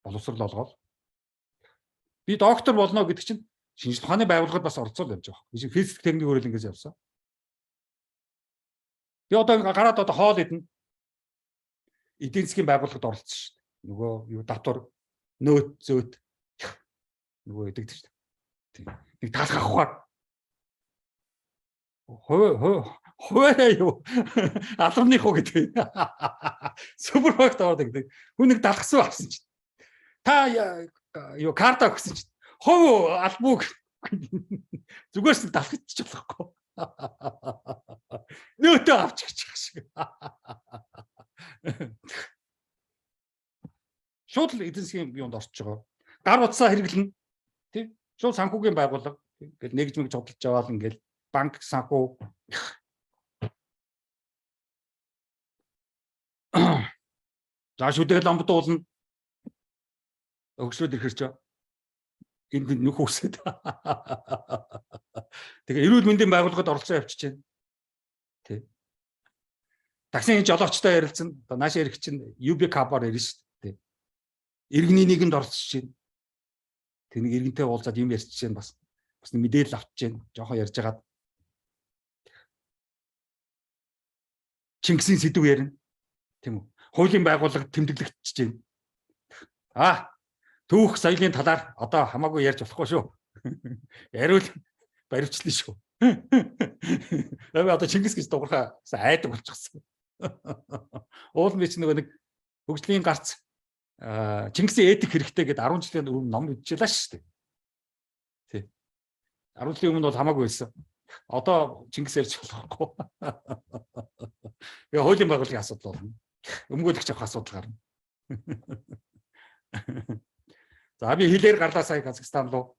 Боловсрол олгоод би доктор болно гэдэг чинь шинжилгээ ухааны байгууллагад бас оролцоод явж байгаа. Би физик техник хөрөл ингээс явсан. Би одоо гараад одоо хоол идэнэ. Эдийн засгийн байгууллагад оролцсон шүү дээ. Нөгөө юу давтар нөөт зөөт нөгөө идэгдэж шүү дээ. Нэг таалах авахаар хөөе юу албаны хөө гэдэг. Супермаркет ордог гэдэг. Хүн нэг далгасан авсан чинь. Та юу карта өгсөн чинь. Хөө албаг зүгээр л далгах ч болохгүй. Нөөтөө авч гिचх шиг. Шууд л эдийн засгийн юунд орж байгаа. Гар утсаа хэрэглэнэ. Тий? Шууд санхүүгийн байгууллага ингээл нэгж мэгж хөдөлж аваад ингээл банк санхүү. За шүдэл амбдуулна. Өгшлүүд ирэх ч энд нөх үсэд. Тэгээ эрүүл мэндийн байгууллагад оролцоо явчихж байна. Тий. Таксигийн жолоочтой ярилцсан. Одоо нааш ярих чинь UB Cab-аар ирнэ шүү дээ. Иргэний нийгэмд оролцож байна. Тэнийг иргэнтэй уулзаад юм ярьж байна бас мэдээлэл авчиж байна. Жохоо ярьж хагаад Чингисийн сэдв ярина. Тийм үү? Хуулийн байгууллага тэмдэглэгдчихэж байна. Түүх соёлын талаар одоо хамаагүй ярьж болохгүй шүү. Яриул баривчлаа шүү. Одоо Чингис гэж дуурхаа айдаг болчихсон. Уул мэч нэг хөгжлийн гарц Чингисийн этик хэрэгтэй гэдэг 10 жилийн өмнө ном бичээлээ шүү дээ. Тий. 10 жилийн өмнө бол хамаагүй байсан. Одоо Чингис ярьж болохгүй. Тэгээ хуулийн байгууллагын асуудал болно. Өмгөөлөгч авах асуудал гарна. За би хилээр гарлаа сая Казахстан руу.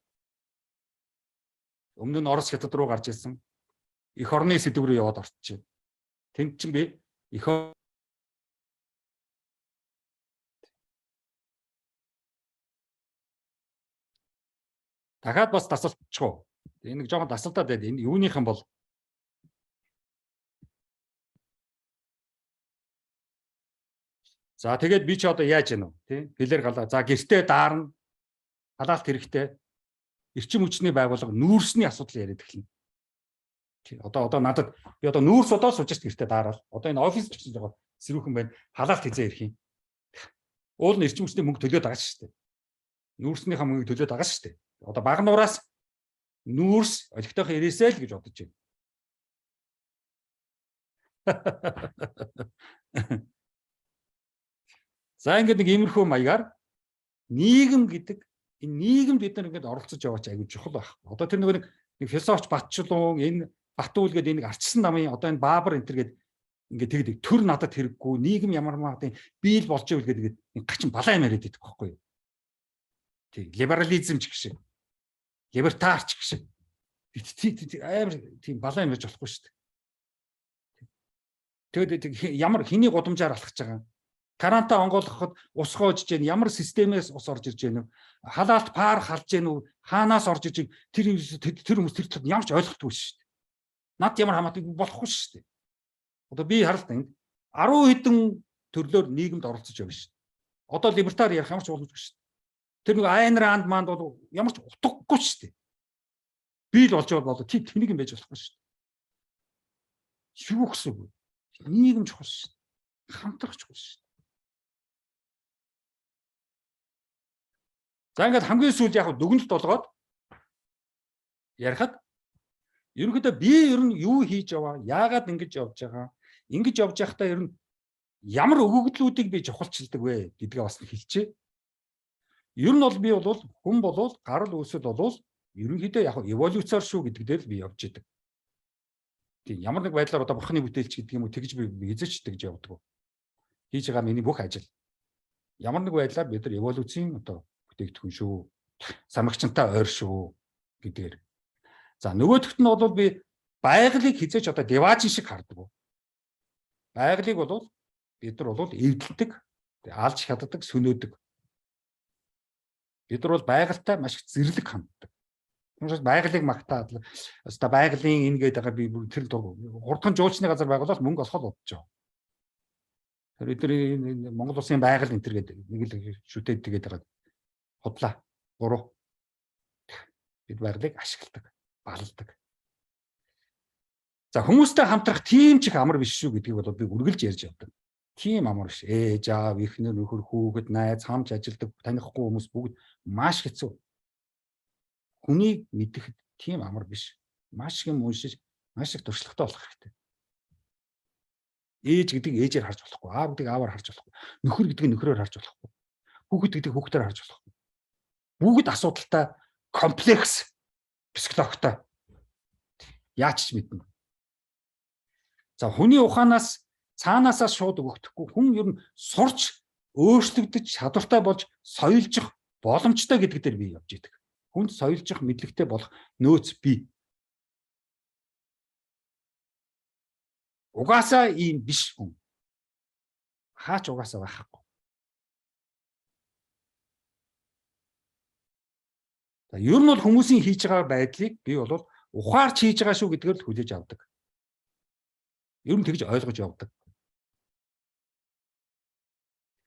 Өмнө нь Орос хятад руу гарч ирсэн. Эх орны сэдв рүү яваад орчихжээ. Тэнд чинь би дахиад бас дасалчихгүй. Энэ нэг жоохон дасалтаад байд. Энэ юуныхан бол за тэгээд би ч одоо яаж яана вэ? Тий? Хилээр галаа. За гэртээ даарна. Халаалт хэрэгтэй. Эрчим хүчний байгууллага нүүрсний асуудал яриад эхэлнэ. Тий. Одоо надад би одоо нүүрс одоо сууж гэртээ даарал. Одоо энэ офис бичиж байгаа сэрүүхэн байна. Халаалт хизээ ирэх юм. Уул нь эрчим хүчний мөнгө төлөөд байгаа шүү дээ. Нүүрснийхаа мөнгөийг төлөөд байгаа шүү дээ. Одоо багнуураас нүүрс олигтойхон ирээсэй л гэж бодож байна. За ингээд нэг иймэрхүү маягаар нийгэм гэдэг энэ нийгэмд бид нар ингээд оролцож яваач аягүй чухал байх. Одоо тэр нэг философч Батчлуун энэ Батуул гэдэг энийг арчсан намын одоо энэ Баабар энэ төр гээд ингээд тэгэд төр надад хэрэггүй нийгэм ямар маадын биел болж ивэл гэдэг энэ гачин балаа юм яриад байдаг байхгүй юу? Тий, либерализм ч гэх шиг. Либертарч гэх шиг. Амар тийм балаа юм ярьж болохгүй шүү дээ. Тэгээд ямар хэний гудамжаар алхаж байгаа. Каранта онгойлгоход ус гоожж гэн ямар системээс ус орж ирж гэнэ. Халаалт пар халж гэнэ үү? Хаанаас орж ирж тэр хүмүүс тэр талд ямар ч ойлгохгүй шүү дээ. Над ямар хамаатай болохгүй шүү дээ. Одоо би харалтаа энд 10 хэдэн төрлөөр нийгэмд оролцож явна шүү дээ. Одоо либертар ярих ямар ч боломжгүй шүү дээ. Тэр нэг Айн Ранд манд бол ямар ч утгагүй шүү дээ. Би л болж байгаа бол тэнийг юм байж болохгүй шүү дээ. Юу гэсэн үг вэ? Нийгэм чухал шүү дээ. Хамтрах чухал шүү дээ. За ингээд хамгийн сүүлд яг дүгнэлт болгоод ярихад ерөнхийдөө би ер нь юу хийж яваа, яагаад ингэж явж байгаа, ингэж явж байхдаа ер нь ямар өгөгдлүүдийг би чухалчилдаг вэ гэдгээ бас хэлчихье. Ер нь бол би бол хүн болвол гарал үүсэл болвол ерөнхийдөө яг эволюцаар шүү гэдэг дээр л би явж идэг. Тийм ямар нэг байдлаар одоо бурхны бүтээлч гэдэг юм уу тэгж би эзэж тэгж явдаг. Хийж байгаа миний бүх ажил. Ямар нэг байдлаар бид нар эволюцийн одоо бүтээгдэхүүн шүү. Самгчантай ойр шүү гэдгээр. За нөгөөхт нь бол би байгалыг хизээч одоо деважин шиг хардаг. Байгалыг бол бид нар бол эвдэлдэг, алж хяддаг, сүнөөдөг. Бид нар бол байгальтай маш их зэрлэг ханддаг. Түүнээс байгалыг магтаад өста байгалийн ингээд байгаа би тэр хурдхан жуулчны газар байгуулаад мөнгө олоход бодож байгаа. Тэр эдгээр Монгол улсын байгаль энэ төр гэдэг нэг л шүтээд тэгээд байгаа. Худлаа 3 бид байгалыг ашигладаг, балладаг. За хүмүүстэй хамтрах тийм ч их амар биш шүү гэдгийг бол би үргэлж ярьж явдаг. Тийм амар биш. Ээж аав, эхнэр, нөхөр, хүүхэд, найз, хамж ажилдаг, танихгүй хүмүүс бүгд маш хэцүү. Хүнийг мэдэх тийм амар биш. Маш их юм уншиж, маш их туршлагатай болох хэрэгтэй. Ээж гэдэг ээжээр харж болохгүй, аав гэдэг ааваар харж болохгүй, нөхөр гэдэг нөхрөөр харж болохгүй, хүүхэд гэдэг хүүхдээр харж болохгүй. Бүгд асуудалтай, комплекс, психологтой. Яач ч мэднэ. За хүний ухаанаас цаанаасаа шууд өгөхдөггүй хүн ер нь сурч өөрчлөгдөж чадвартай болж соёлжих боломжтой гэдэг дээр би явж идэг. Хүнд соёлжих мэдлэгтэй болох нөөц бий. Угаасаа ийм биш хүн. Хаач угаасаа байхгүй. За ер нь бол хүмүүсийн хийж байгаа байдлыг би бол ухаарч хийж байгаа шүү гэдгээр л хүлээж авдаг. Ер нь тэгж ойлгож явдаг.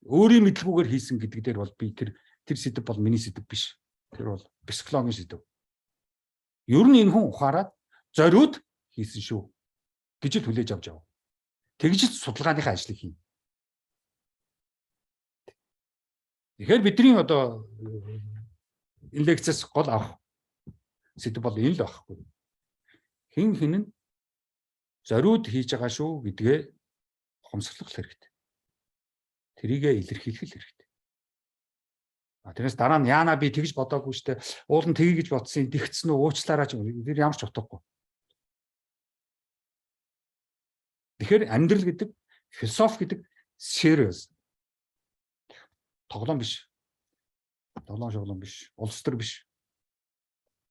Өөрийн мэдлгүйгээр хийсэн гэдэг дээр бол би тэр сэдв бол миний сэдв биш. Тэр бол психологийн сэдв. Ер нь энэ хүн ухаарад зориуд хийсэн шүү гэж л хүлээж авч яв. Тэгж л судалгааныхаа ажлыг хийнэ. Тэгэхээр бидний одоо энэ лекцээс гол авах сэдв бол энэ л байхгүй. Хэн нь зориуд хийж байгаа шүү гэдгээ ухамсарлах хэрэгтэй. Тэрийгэ илэрхийлэх хэрэгтэй. Тэрнээс дараа нь яана би тэгж бодоогүй штэ. Уул нь тгий гэж бодсон дэгцсэн үү уучлаарай ч тэр ямар ч утгагүй. Тэгэхээр амьдрал гэдэг философи гэдэг serious. Тоглоом биш. Тоглоом шоглоом биш. Улс төр биш.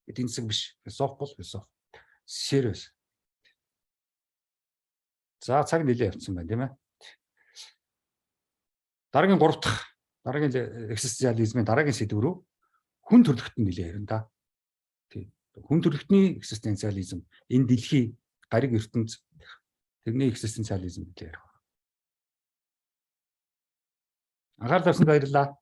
Эдийн засаг биш. Философи бол философи. Serious. За цаг нэлээд явцсан байна тийм ээ. Дараагийн 3 дахь дараагийн экзистенциализмын дараагийн сэдв рүү хүн төрөлхтөн нэлээд ярина да. Тийм. Хүн төрөлхтний экзистенциализм энэ дэлхий гариг ертөнц тэрний экзистенциализм гэдэг ярих. Анхаарал тавьсанд баярлалаа.